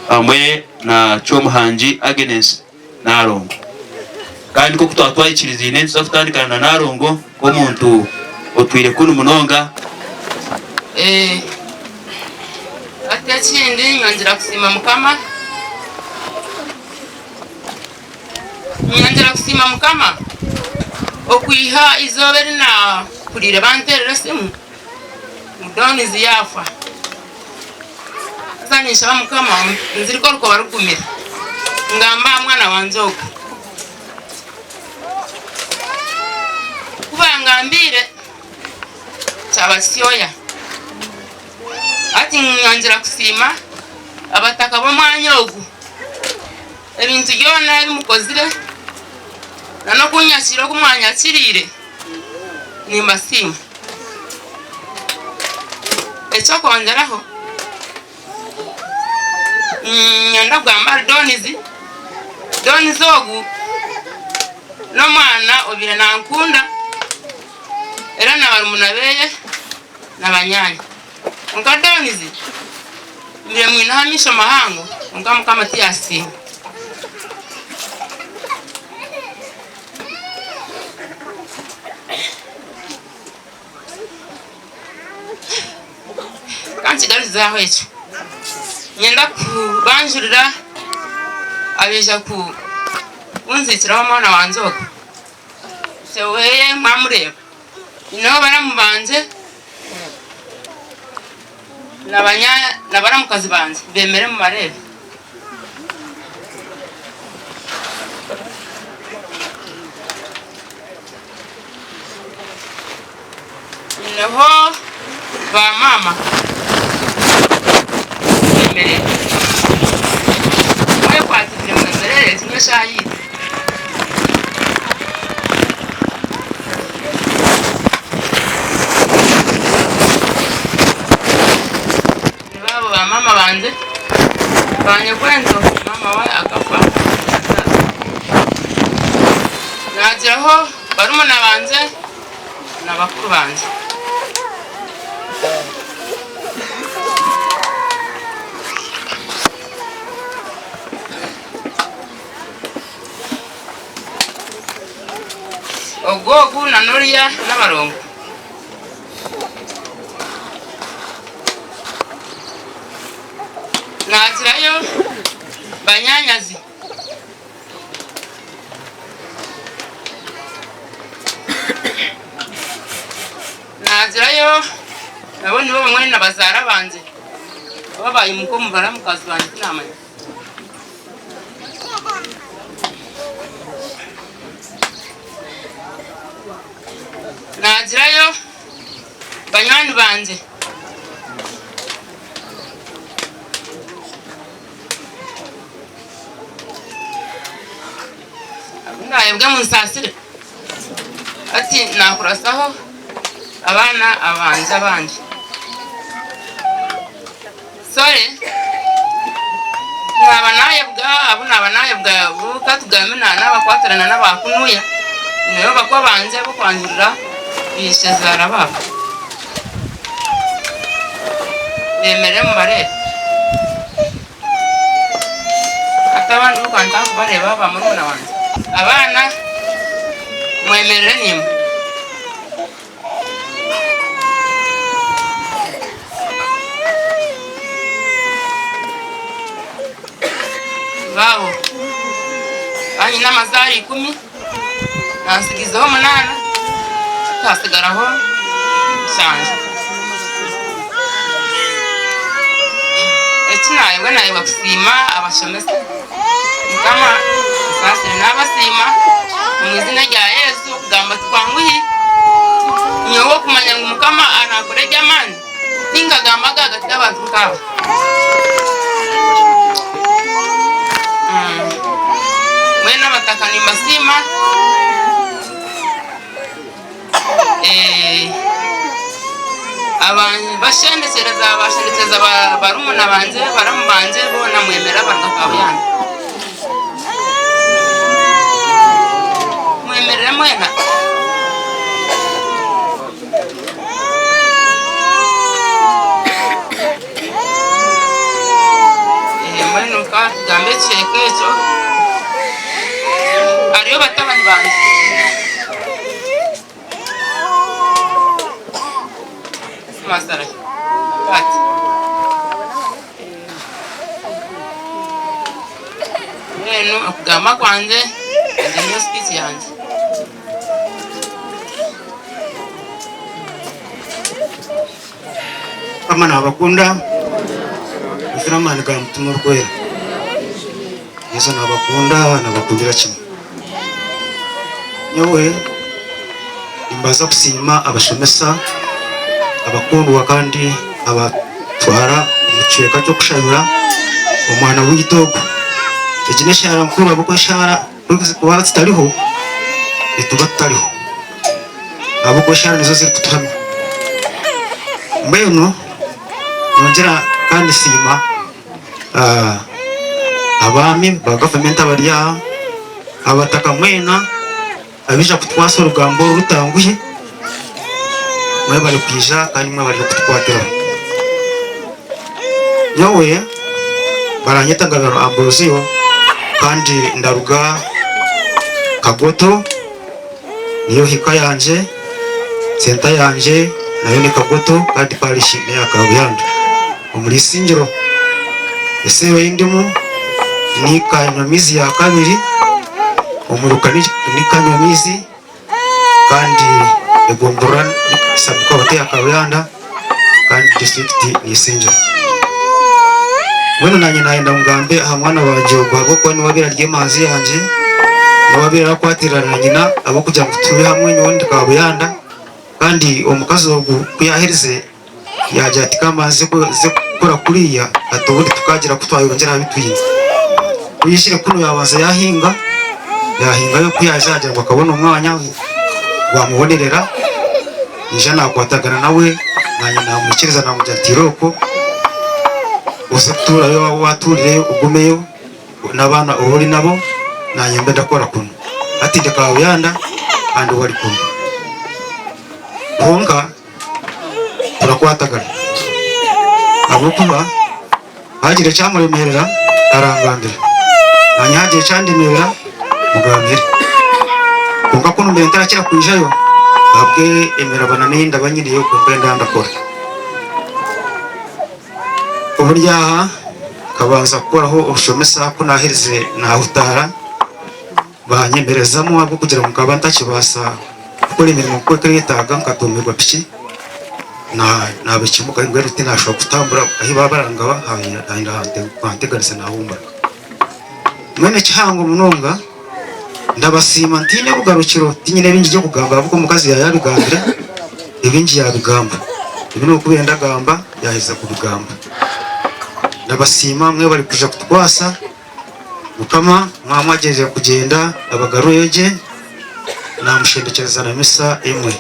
hamwe na Chomuhangi Agnes Narongo, kandi ko kutwatwayikirizine tuza na Narongo k'omuntu otwire kuno munonga. Ati akindi nyongera kusima Mukama, nyongera kusima Mukama okwiha izobe lina kulire banterera simu mudoni ziyafa sanisha Mukama nziriko ruko barukumira ngamba mwana wanzoka kuba ngambire cyabasyoya. Ati nyongera kusima abataka b'omwanya ogu ebintu byona bimukozire na no kunyakira ku mwanya kirire nimbasima. Ekyo kongeraho nyanda kugamba Donizi ogu n'omwana obire nankunda era nabarumuna beye n'abanyanya nka Donizi mbire mwinahamisha mahango nka Mukama tiyasima. Kanchi galizaho ekyo nyenda kubanjurira abesha kunzitiraho mwana wanzoga seweye mwamureba niho baramubanze n'abaramukazi banze bemere mu marebe niho ba mama bemere mwe kwatire mwemerere kimwe shayiri mama banze banye kwenzo mama wa akafa najyaho barumuna banze n'abakuru banze ogogu na Noriya n'abarongo nazirayo banyanyazi nazirayo nabo nibo bamwe n'abazara banze babaye umukomu baramukazi banze kinamanya nazirayo banywani banze nayebwe munsasire ati nakurasaho abana abanze abandi sore naba nayebwa buka tugamina n'abakwatarana n'abakunuya niyo bakwa banze bo kwandurira bishe zara babo bemere mu barebe atabandi ukanda kubareba bamuruna wanze abana mwemerere nimwe babo banyi n'amazari 10 nasigizeho 8 tasigaraho shanje ekinaye naye bakusima abashomesa kama sasa n'abasima mu izina rya Yesu kugamba twanguhi nyowo kumanya ngo mukama anakore jamani ningagamba gagati abantu kabo mwena batakani masima abantu bashendekeza barumuna banze baramubanze bona mwemera baragakabuyana mwemerere mwena mwenuka tugambe chekecho ariyo batabani banze masara pati akugamba kwanze niyo speech yanjye kama nabakunda ifiramani ga mutima rwera Yesu nabakundira kimwe nyowe imbaza kusima abashomesa abakundwa kandi abatwara umuceka cyo kushabira umwana w'igitogo ekine shara mukuru abako shara kuba zitariho etuba tutariho abako shara nizo ziri kutuhamya mbeno nongera kandi sima abami ba government abarya abataka mwena abija kutwasa urugambo rutanguye mwe bari kwija kandi mwe bari kutwatira nyowe baranyita ngabero Ambrosio kandi ndaruga Kagoto niyo hika yanje senta yanje nayo ni Kagoto kandi parish ya Kabuyanda muri singiro ese w'indimu ni Kanyamizi ya kabiri umuruka ni Kanyamizi kandi Egombora sabuka hotel Kabuyanda kandi district ni Sinja. Weno nanye naenda Mugambe hamwana wajogwa boko ni wabira ry'emazi yanje wabira kwatirana nyina abo kujya gutuye hamwe nyondi Kabuyanda kandi omukazi ogu kuyaherize yaje ati kamaze gukora kuriya atoburi tukagira kutwayongera bitwiye uyishire kuno yabanza yahinga yo kuyazaje ngo akabona umwanya wamubonerera nije nakwatagana nawe nanye namukiriza namujatiroko usetura yo waturire ugumeyo nabana uhuri nabo nanye mbe ndakora kuno ati de Kabuyanda andi wari kuno honga turakwatagana abo kuba hagire cyamuremerera arangambira anyaje cyandemerera Mugambire kunga kuno mbere ntarakira kwijayo abwe emera bananenda banyiriye ko mbenda ndakora uburyaha kabanza koraho ushomesa ko nahirize nahutara banyemerezamo abo kugira mu kabanta kibasa gukora imirimo ko kiritaga nkatumirwa piki na bikimuka ingwe ruti nashobora kutambura ahi babarangaba hainda hanteganise nahumba mwene kihango munonga ndabasima ntine bugarukiro tinyine bingi byo kugamba avuko mukazi yabigambira ibingi yabigamba ibino kubenda gamba yaheza kubigamba ndabasima mwe bari kuja kutwasa mukama mwamwageje kugenda abagaruyeje namushendekereza na misa imwe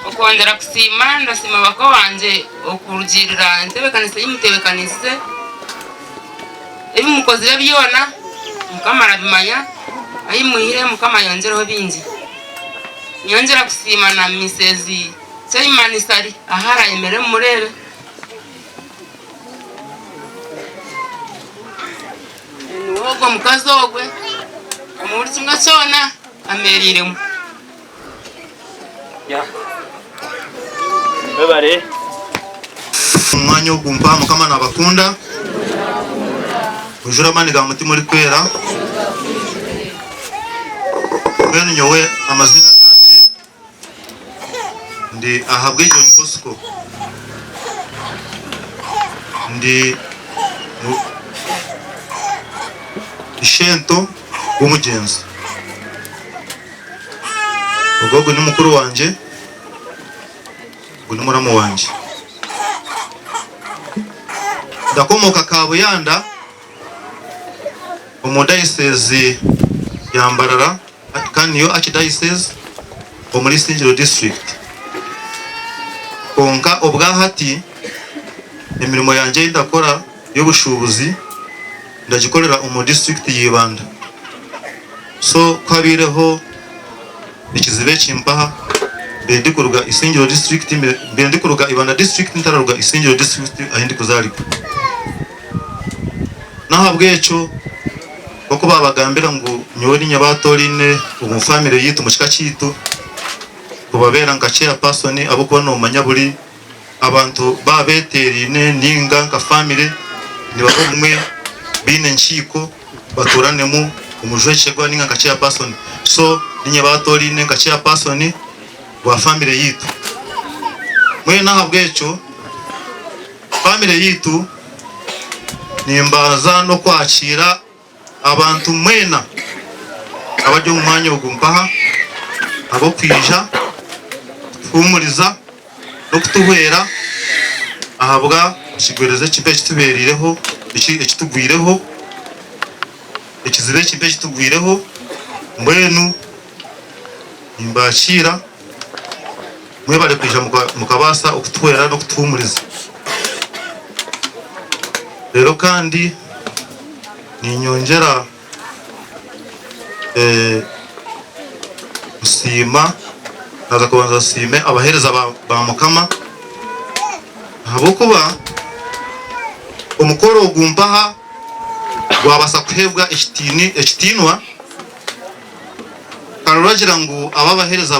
okongera kusima ndasima bako wanje okurugirira ntebekanise y'umutebekanise ebimukozire byona mukama arabimanya ayimuhire mukama yongereho bingi nyongera kusima na misezi Seimanisari ahara emere murebe nuwogo mukazi ogwe omuri kimwe cyona ameriremu bebare umwanya ugumpa mukama nabakunda ujura mani ga mutima uri kwera bene nyowe amazina ganje ndi ahabwe John Bosco ndi ishento w'umugenzi ubwo ni mukuru wanje uri muramu wanje ndakomoka Kabuyanda umudayisezi yambarara kandi yo akidayisezi muri Singiro district konka obwahati emirimo yanje ndakora y'ubushubuzi ndagikorera umu district yibanda so kwabireho ikizibe kimpaha bendikuruga Isingiro district bendikuruga Ibanda district ntararuga Isingiro district ahindi kuzariko nahabwecho koko babagambira ngo nyori nyabatorine umufamire yitu mushika kitu kubabera nkacera person abo kubona umanya buri abantu babeterine ninga nka family ni bagomwe bine nchiko baturanemu umujwechegwa ninga nkacera person so ninyabatorine nkacera person wa family yitu mwe nahabwecho family yitu nimbaza no kwakira abantu mwena abajyo mu mwanya ugumpaha abo kwija kumuriza no kutuhera ahabwa kigwereze kipe kituberireho ekitugwireho ekizire kipe kitugwireho mbwenu imbashira mwe bale kwija mukabasa okutuhera no kutumuriza rero kandi ninyongera usima naza kubanza sime abahereza ba mukama habo kuba umukoro gumpaha wabasa kuhebwa ekitinwa karuragira ngo ababahereza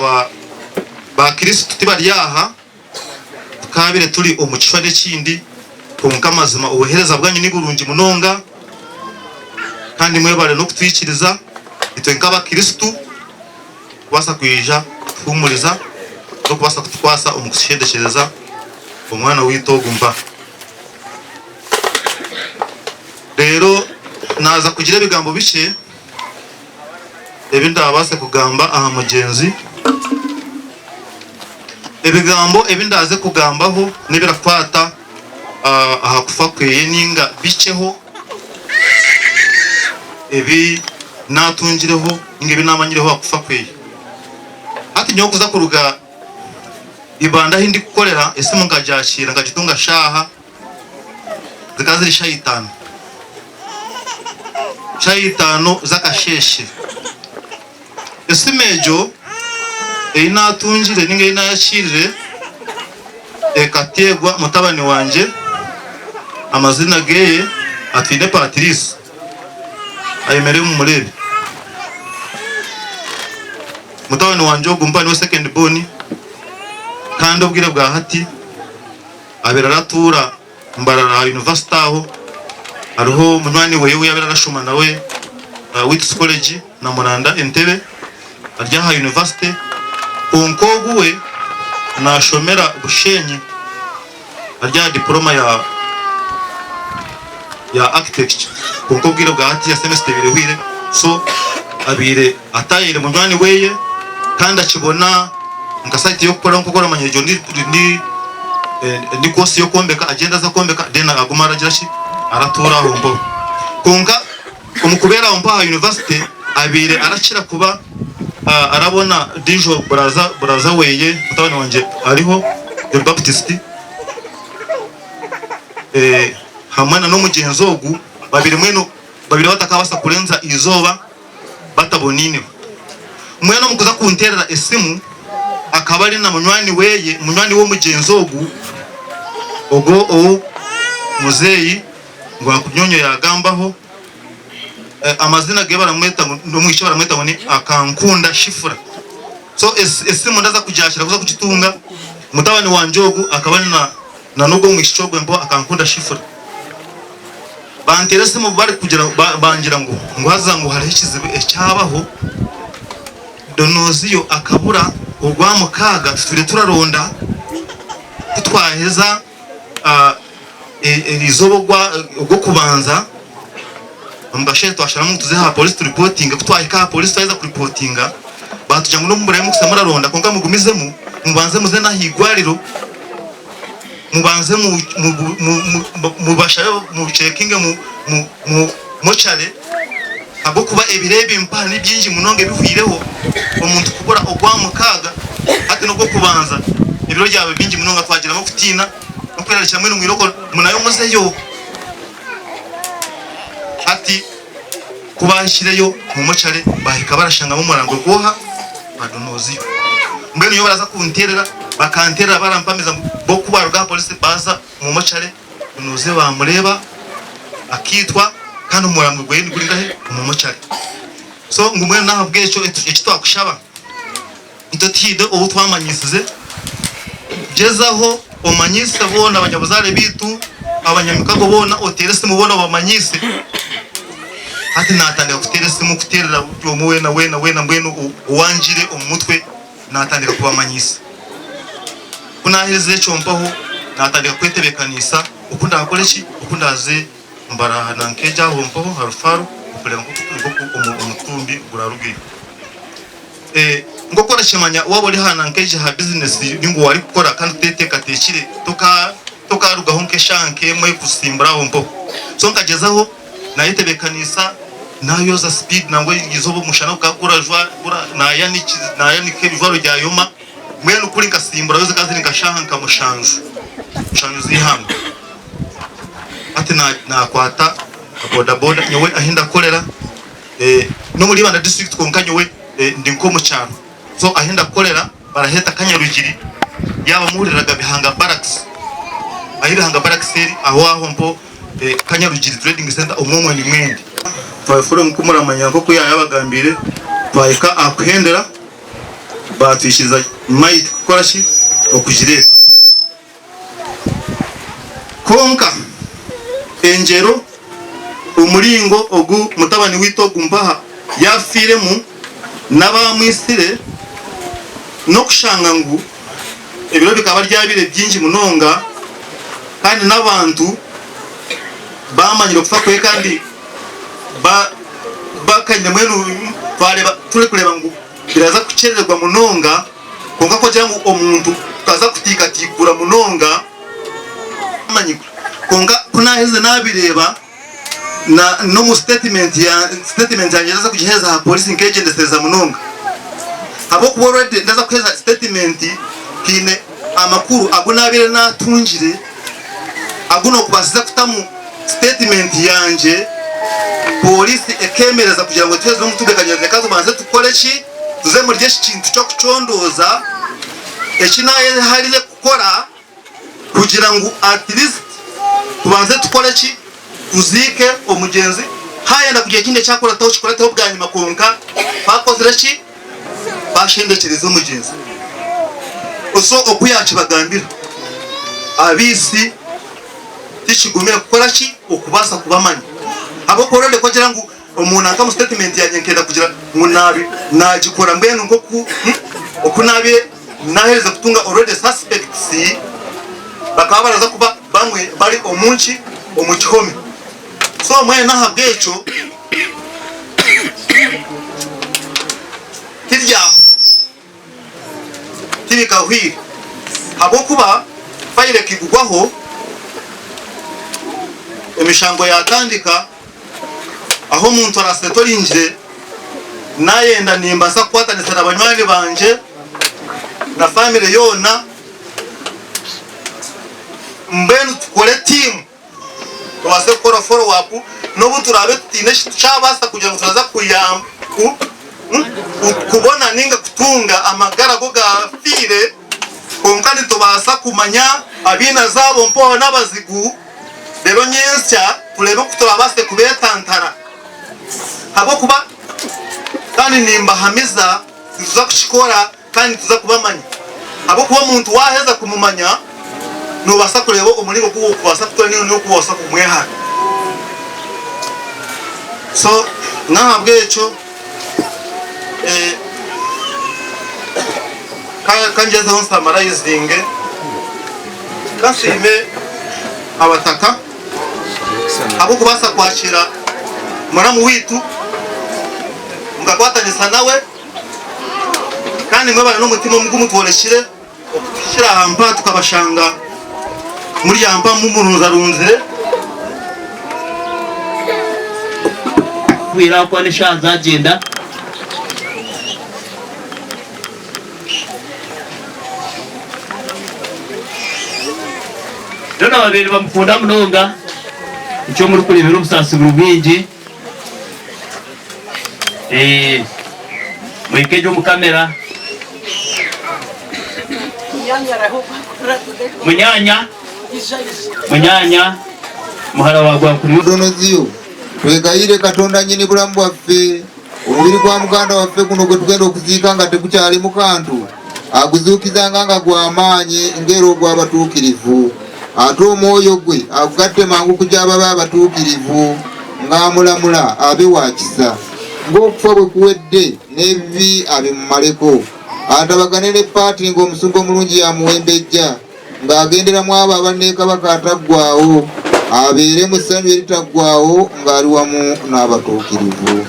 ba Kristo tibaryaha kabire turi omukifade kindi konka mazima ubuhereza bwanyu ni burungi munonga kandi mwebare no kutwikiriza itwe nk'abakristu kubasa kwija kumuriza no kubasa kutwasa umukushendeshereza umwana witogumba. Rero naza kugira ibigambo bice ebinda abase kugamba aha mugenzi ebigambo ebindaze kugambaho nibirakwata aha kufa kweye ninga biceho ebi natungireho ingebi namanyireho akufa kweye ati nyo kuza kuruga ibanda hindi kukorera ese mungajashira ngajitunga shaha zikaziri shayitano zakasheshe ese mejo natungire ninge nayashirire ekategwa mutabani wanje amazina geye atine Patrice ayemere mu murebe mutabani wanje ogumpa ni second born kandi obwire bwa hati aberaratura mbarara university aho ariho munwani wewe yaberarashuma nawe with college na Muranda Entebbe arya ha university onkogu we na shomera Bushenyi arya diploma ya architecture konkobwire bwa hati ya semester birehwire so abire atayire munwani weye kandi akibona nkasite yo gukora nkokora amanyejo ndi kosi yo kombeka agenda za kombeka dena agumara jirashi aratura aho mbo konka umukubera aho mpa university abire arakira kuba arabona dijo braza weye mutabana wanje ariho the Baptist hamana no mugenzi ogu babiri batakabasa kurenza izoba batabonine mweno mukuza kunterera esimu akaba ari na munywani wo mugenzi ogu ogo muzeyi ngo akunyonyo yagambaho amazina ge baramweta no mwisho baramweta ngo ni akankunda shifura so esimu ndaza kujashira kuza kukitunga mutabani wanjogu akaba na nugo mwisho mbo akankunda shifura banterese mu bari kugira bangira ngo haza ngo hari ikizibe ecyabaho donoziyo akabura urwa mukaga tufire turaronda tutwaheza izobogwa ubwo kubanza mbashe twashara mu tuzeha police reporting kutwahika police twaza reportinga batujya ngo muri mu kusamura ronda konka mugumizemo mubanze muze nahigwariro mubanze mu bashayo mu checking mu mochale abo kuba ebirebe impani byinji munonge bivuyireho umuntu kubura ogwa mukaga ati no kubanza ibiro byawe byinji munonga twagira mo kutina no kwerera mwe n'umwiroko munayo muzeyo ati kubashireyo mu mochale bahika barashanga mu murango goha badonoziyo mbere yo baraza kunterera bakanterera barampamiza bo kubaruga police baza mu mochale unoze bamureba akitwa kandi umurambo gwe ni gurindahe mu mochale so ngumwe nahabwe cyo twakushaba itotide ubu twamanyisize jezaho omanyise bona abanyabuzare bitu abanyamikago bona oterese mubona bamanyise ati natandika kuterese mu kuterera umuwe na wena mbwenu uwanjire umutwe natandika kubamanyisa kunaheze cyo mpaho natandika kwetebekanisa ukunda akolechi ukundaze mbara nankeja ho mpaho harufaru kulenga umutumbi gurarugi ngokora chemanya wabo lihana nkeje ha business ningo wari gukora kandi teteka tekire tokaruga honke shanke mwe kusimbura ho mpaho so nkagezaho nayitebekanisa nayo za speed nangwe izobo mushana ukakurajwa na yanike bivaro rya yoma mwene ukuri nkasimbura yoze kazi nkashaha nkamushanju zihamwe ati nakwata boda nyowe ahinda korera no muri Banda district konka nyowe ndi nko mu cyaro so ahinda korera baraheta Kanyarugiri yaba muhuriraga Bihanga Barracks ahibihanga Barracks aho mpo Kanyarugiri Trading Center umwumwe ni mwende twafura nkumura amanyango ko yabagambire twahika akuhendera batwishiza might korashi okujire konka enjero umuringo ogu mutabani witogu mbaha yafiremu n'abamwisire no kushanga ngu ebiro bikaba ryabire byinshi munonga kandi n'abantu bamanyira kufa kwe kandi bakanye mwenu bareba turi kureba ngo biraza kucererwa munonga konga ko cyangwa omuntu kaza kutikatikura munonga amanyiko konga kunaheze nabireba na no mu statement yanjeza kugiheza ha police engagement seza munonga abo kuborede ndaza kuheza statement kine amakuru agunabire natungire aguno kubasiza kutamu statement yanje polisi ekemereza kugira ngo tweze n'umutubekanyirize kazo banze tukore ki tuze muri gihe kintu cyo kucondoza ekinaye harire gukora kugira ngo at least tubanze tukore ki tuzike omugenzi hayenda kugiye kinde cyakora taho kikora taho bwanyuma konka bakozere ki bashendekereza umugenzi uso okuyaci bagambira abisi tikigumira gukora ki okubasa kubamanya abo korole kugira ngo umuntu akamu statement yanyenkenda kugira ngo nagikora mbene ngo okunabe nahereza kutunga already suspects bakaba baraza kuba bamwe bari omunchi omukihome so mwe nahabwecho kirya tibikahwira abo kuba fayire kigugwaho emishango yatandika aho umuntu arasetorije nayenda nimbasa kwatanisa n'abanywanyi banje na family yona mbenu tukore team tubase gukora follow up no turabe tine cyabasa kugira ngo turaza kuyamba kubona ninga kutunga amagara go gafire konkani tubasa kumanya abina zabo mpo n'abazigu rero nyensya turebe kuturabase kubetantara habo kuba kandi nimba hamiza tuza kushikora kandi tuza kubamanya habo kuba umuntu waheza kumumanya no basa kureba umurigo kuwo kubasa kutoni no kubasa kumweha so nahabwecho kanjeza on summarizing kasime abataka abo kubasa kwakira muramu witu mugakwatanisa nawe kandi mwe bari n'umutima mugumutworeshire okishira hampa tukabashanga muri yamba mumurunzarunze kwira kwa nishaza agenda Nona babiri bamukunda munonga icyo muri kurebera ubusasi burubingi mwikeje mu kamera munyanya muhara wagwa kuri donoziyo twegayire katonda nyini bulamu bwaffe omubiri gwa muganda waffe guno gwe tugenda okuzika nga tekukyali mu kantu aguzukizanga nga gw'amaanyi ngero ogw'abatuukirivu ate omwoyo gwe agugatte mangu kujaba abatuukirivu ng'amulamula abe wakisa ng'okufa bwe kuwedde n'ebibi abimumaleko atabagane ne paati ng'omusungo omulungi yamuwembejja ng'agenderamu abo abanneeka bakataggwawo abeere mu ssanyu eritaggwawo ng'ali wamu n'abatuukirivu.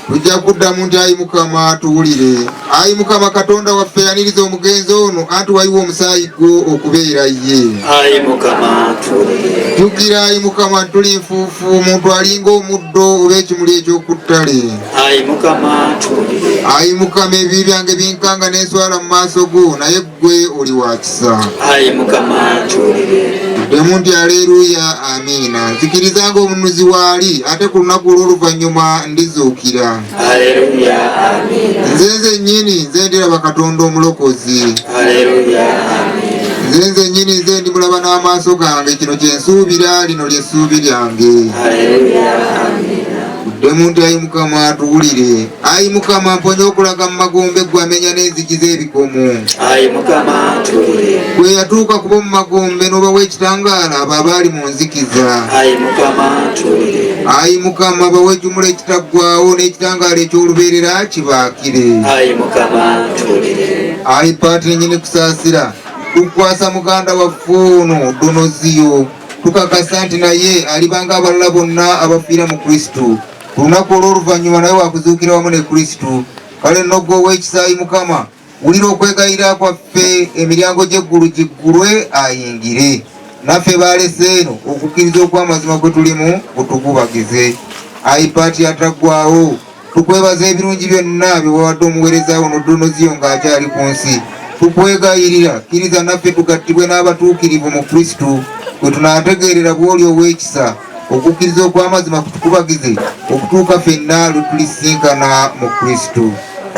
Tujja kuddamu nti ayi Mukama tuwulire. Ayi Mukama Katonda waffe yaniriza omugenzi ono anti waliwo omusaayi gwo okubeera ye. Ayi Mukama tuwulire. Jjukira ayi Mukama tuli nfuufu omuntu alinga omuddo oba ekimuli ekyokuttale. Ayi Mukama tuwulire. Ayi Mukama ebibi byange binkanga n'enswala mu maaso go naye ggwe oli wa kisa. Ayi Mukama tuwulire. Tuddemu nti aleluya amiina. Nzikirizanga omunuzi waali ate ku lunaku olw'oluvannyuma ndizuukira. Haleluya amina. Nze nnyini nze ndiraba Katonda omulokozi. Haleluya amina. Nze nnyini nze ndimulaba n'amaaso gange, kino kye nsuubira, lino ly'essuubi lyange. Haleluya amina. Demuntu ayi Mukama tuwulire. Ayi Mukama mponya okulaga mu magombe gwe amenya n'enzigi z'ebikomo. Ayi Mukama tuwulire. Gwe yatuuka kuba mu magombe n'obawa ekitangaala abo abaali mu nzikiza. Ayi Mukama tuwulire. Ayi Mukama bawe ejjumula ekitaggwaawo n'ekitangaala eky'olubeerera kibaakire. Ayi Mukama tuwulire. Ayi Patiri nyini kusaasira tukwasa muganda waffe ono Donoziyo tukakasa nti naye alibanga abalala bonna abafiira mu Kristo ku lunaku olw'oluvannyuma naye wakuzuukira wamu ne Kristo. Kale nno gwe ow'ekisa Ayi Mukama wulira okwegayirira kwaffe emiryango gy'eggulu giggulwe ayingire. Naffe baalese eno okukkiriza okw'amazima kwe tulimu kutukubagize. Ayi Patiri ataggwaawo tukwebaza ebirungi byonna byewawadde omuweereza ono Donoziyo ng'akyali ku nsi. Tukwegayirira kkiriza naffe tugattibwe n'abatuukirivu mu Kristo kwe tunaategeerera bw'oli ow'ekisa okukkiriza okw'amazima kutukubagize okutuuka ffenna lwe tulisinkana mu Kristo.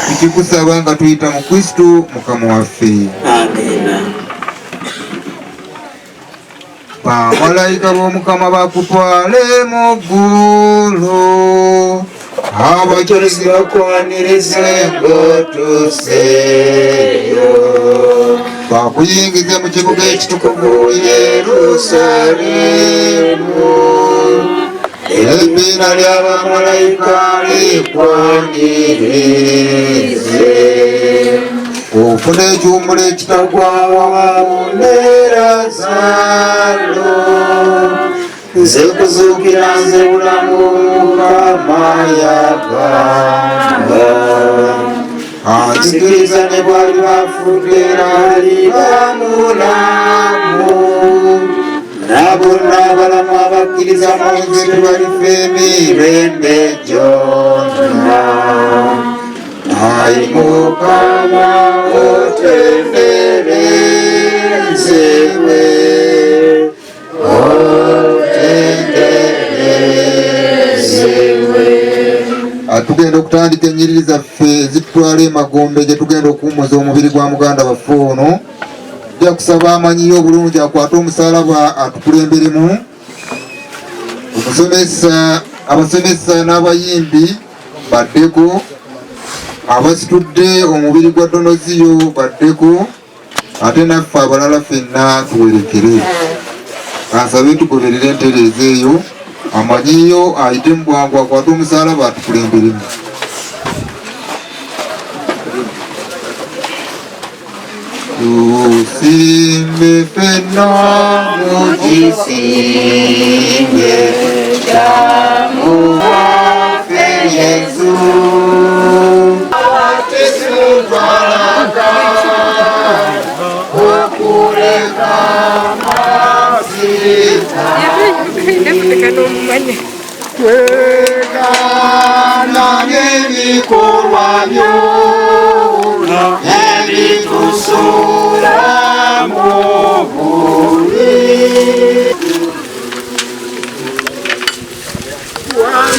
Tukikusaba nga tuyita mu Kristo Mukama waffe. Amina. Bamalayika b'Omukama bakutwale mu ggulu abajulizi bakwanirize ng'otuseeyo bakuyingize mu kibuga ekitukuvu Yerusaalemu. Ebbina ly'abamalayika likwanirize ofune ekiwummulo ekitagwawo wamu ne Lazalo. Nze kuzuukira nze bulamu Mukama yagamba. Anzikiriza ne bw'ali bafudde aliba mulamu. Nabonna abalamu abakkiriza mu nze tebalifa emirembe gyonna. Ayi Mukama otenderezebwe. Tugenda okutandika ennyiriri zaffe ezitutwala emagombe gye tugenda okuwummuza omubiri gwa muganda waffe ono. Tujja kusaba amanyiyo obulungi akwate omusalaba atukulemberemu. Abasomesa n'abayimbi baddeko, abasitudde omubiri gwa Donoziyo baddeko, ate naffe abalala ffenna tuwerekere. Kansabe tugoberere entereeza eyo. Amanyiyo ayite mu bwangu akwate omusalaba atukulemberemu. Tusimbe ffenna mukisimbe kyamu waffe Yesu. Okuleka masita twegana n'ebikolwa byonna ebitusuula mu buli. Wamu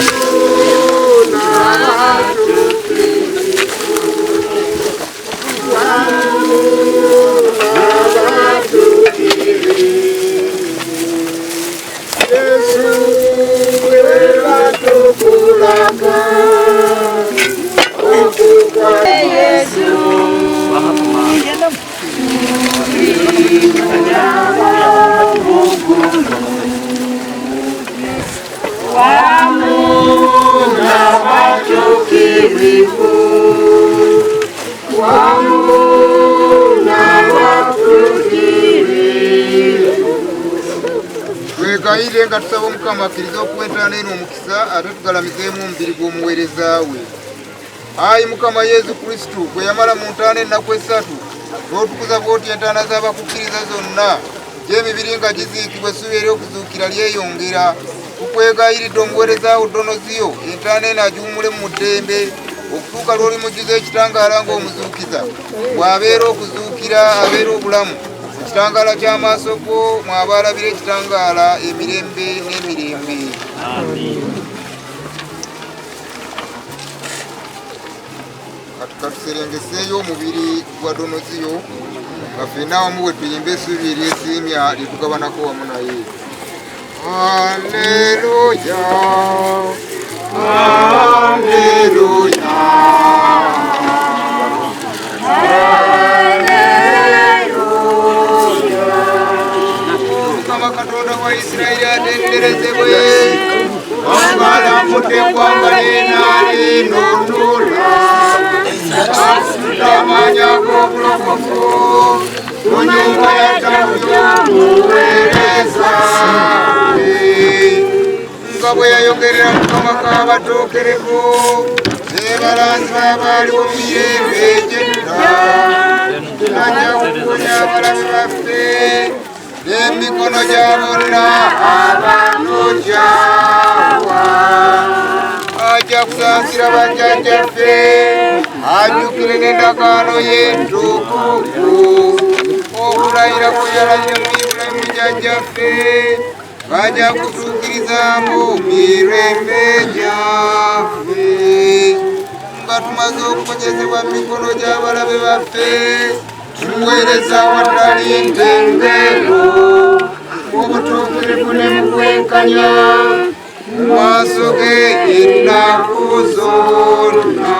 twegayirire nga tusaba Omukama akkiriza okuwentana eno omukisa ate tugalamizeemu omubiri gw'omuweereza we. Ayi Mukama Yesu Kristo gwe yamala mu ntaana ennaku esatu n'otukuza bw'oti entaana z'abakukkiriza zonna gy'emibiri nga giziikibwa essuubi ery'okuzuukira lyeyongera. Tukwegayiridde omuweereza wo Donoziyo entaana eno agiwummule mu ddembe okutuuka lw'olimujjuza ekitangaala ng'omuzuukiza bw'abeera okuzuukira abeera obulamu. Ekitangaala ky'amaaso go mwaba alabira ekitangaala emirembe n'emirembe. Katuserengeseeyo omubiri gwa Donoziyo nga ffenna awamu bwe tuyimba essuubi eryesiimya lyetugabanako wamu naye. Alleluya, Mukama Katonda wa Isirayiri atenderezebwe wangala mutekwanga nenali nonula tamanyako obulokofu mu nyumba ya Dawudi omuweereza nga bwe yayogerera Mukama k'abatuukirivu n'ebalanzi b'abaaliwo mu mirembe egy'edda ajja kukunya abalabe baffe n'emikono gya bonna abanojaawa ajja kusaasira bajjajjaffe ajjukire n'endagaano y'entukuvu okulayira kwe yalayira mu Ibulayimu jjajjaffe bajja kutuukirizaamu mirembe gyaffe nga tumaze okuponyezebwa mu mikono gy'abalabe baffe tumuweereza watali ntengero obutuukirivu ne mu kwenkanya mu maaso ge ennaku zonna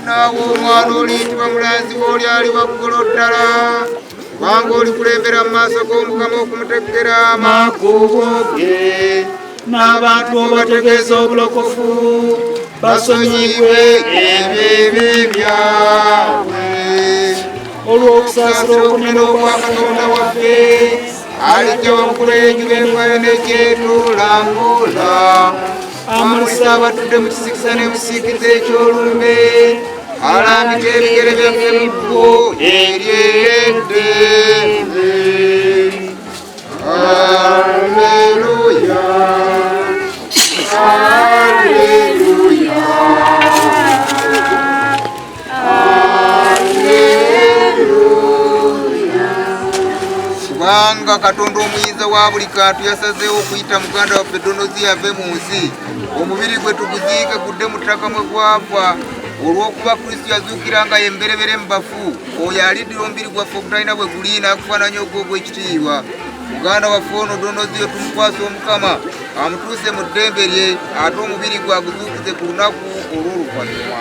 naawe omwana oliyitibwa mulanzi w'oli ali waggulu ddala kubanga olikulembera mu maaso g'Omukama okumutegekera amakubo ge n'abantu obategeeza obulokofu basonyibwe ebibi byabwe olw'okusaasira okunene okwa Katonda waffe alijja waggulu y'enjuba enfayo n'ekyetulambula amulisa abatudde mu kisikisa n'ebusiikiza ekyolumbe alambika ebigere byaffe mu bbo ery'eddembe. Alleluya, alleluya, alleluya. Kubanga Katonda omuyinza wa buli kantu yasazeewo okuyita muganda waffe Donozi yave mu nsi omubiri gwe tuguziike gudde mu ttaka mwe gwava olw'okuba Kristo yazuukira nga yemberebere mu bafu oyo aliddira omubiri gwaffe obutalina bwe guli n'akufaananya ogw'ekitiibwa muganda waffe ono Donozi yo tumukwasa Omukama amutuuse mu ddembe lye ate omubiri gwe aguzuukize ku lunaku olw'oluvannyuma.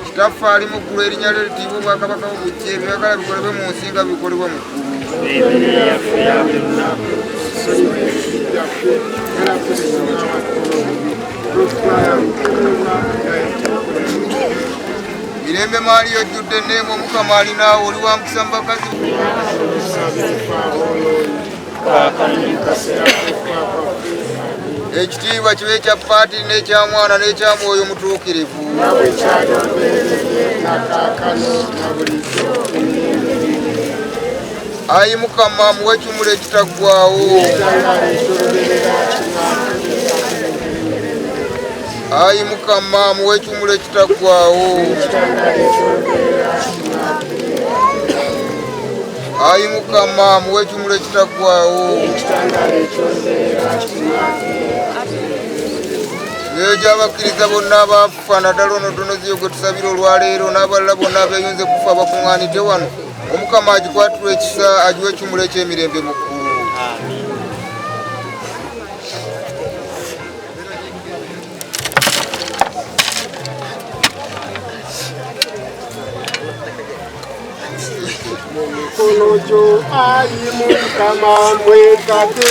Kitaffe ali mu ggulu erinnya lye litiibwa obwakabaka bubujje ebyagala bikolebwe mu nsi nga bikolebwa mu ggulu. Mirembe maali ojjudde enneema Omukama alinaawe oli wa mukisa mu bakazi ekitiibwa kibe ekya Paatiri n'ekya Mwana n'ekya Mwoyo Mutuukirivu. Ayi Mukama muwe ekimuli ekitaggwaawo. Ayi Mukama muwe ekimuli ekitaggwaawo. Ayi Mukama muwe ekimuli ekitaggwaawo. Eyo gy'abakkiriza bonna abaafa naddala ono Donozi gwe tusabira olwaleero n'abalala bonna abeeyunze kufa bakuŋŋaanidde wano Omukama agikwatula ekisa agiwe ekimuli eky'emirembe mu ggulu. Mikono gyo ayi Mukama mwekate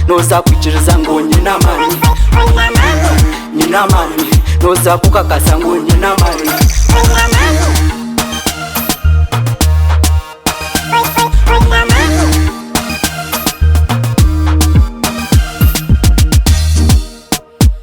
nozakwikiriza ngo nyina mani nyina mani nozakukakasa ngo nyina mani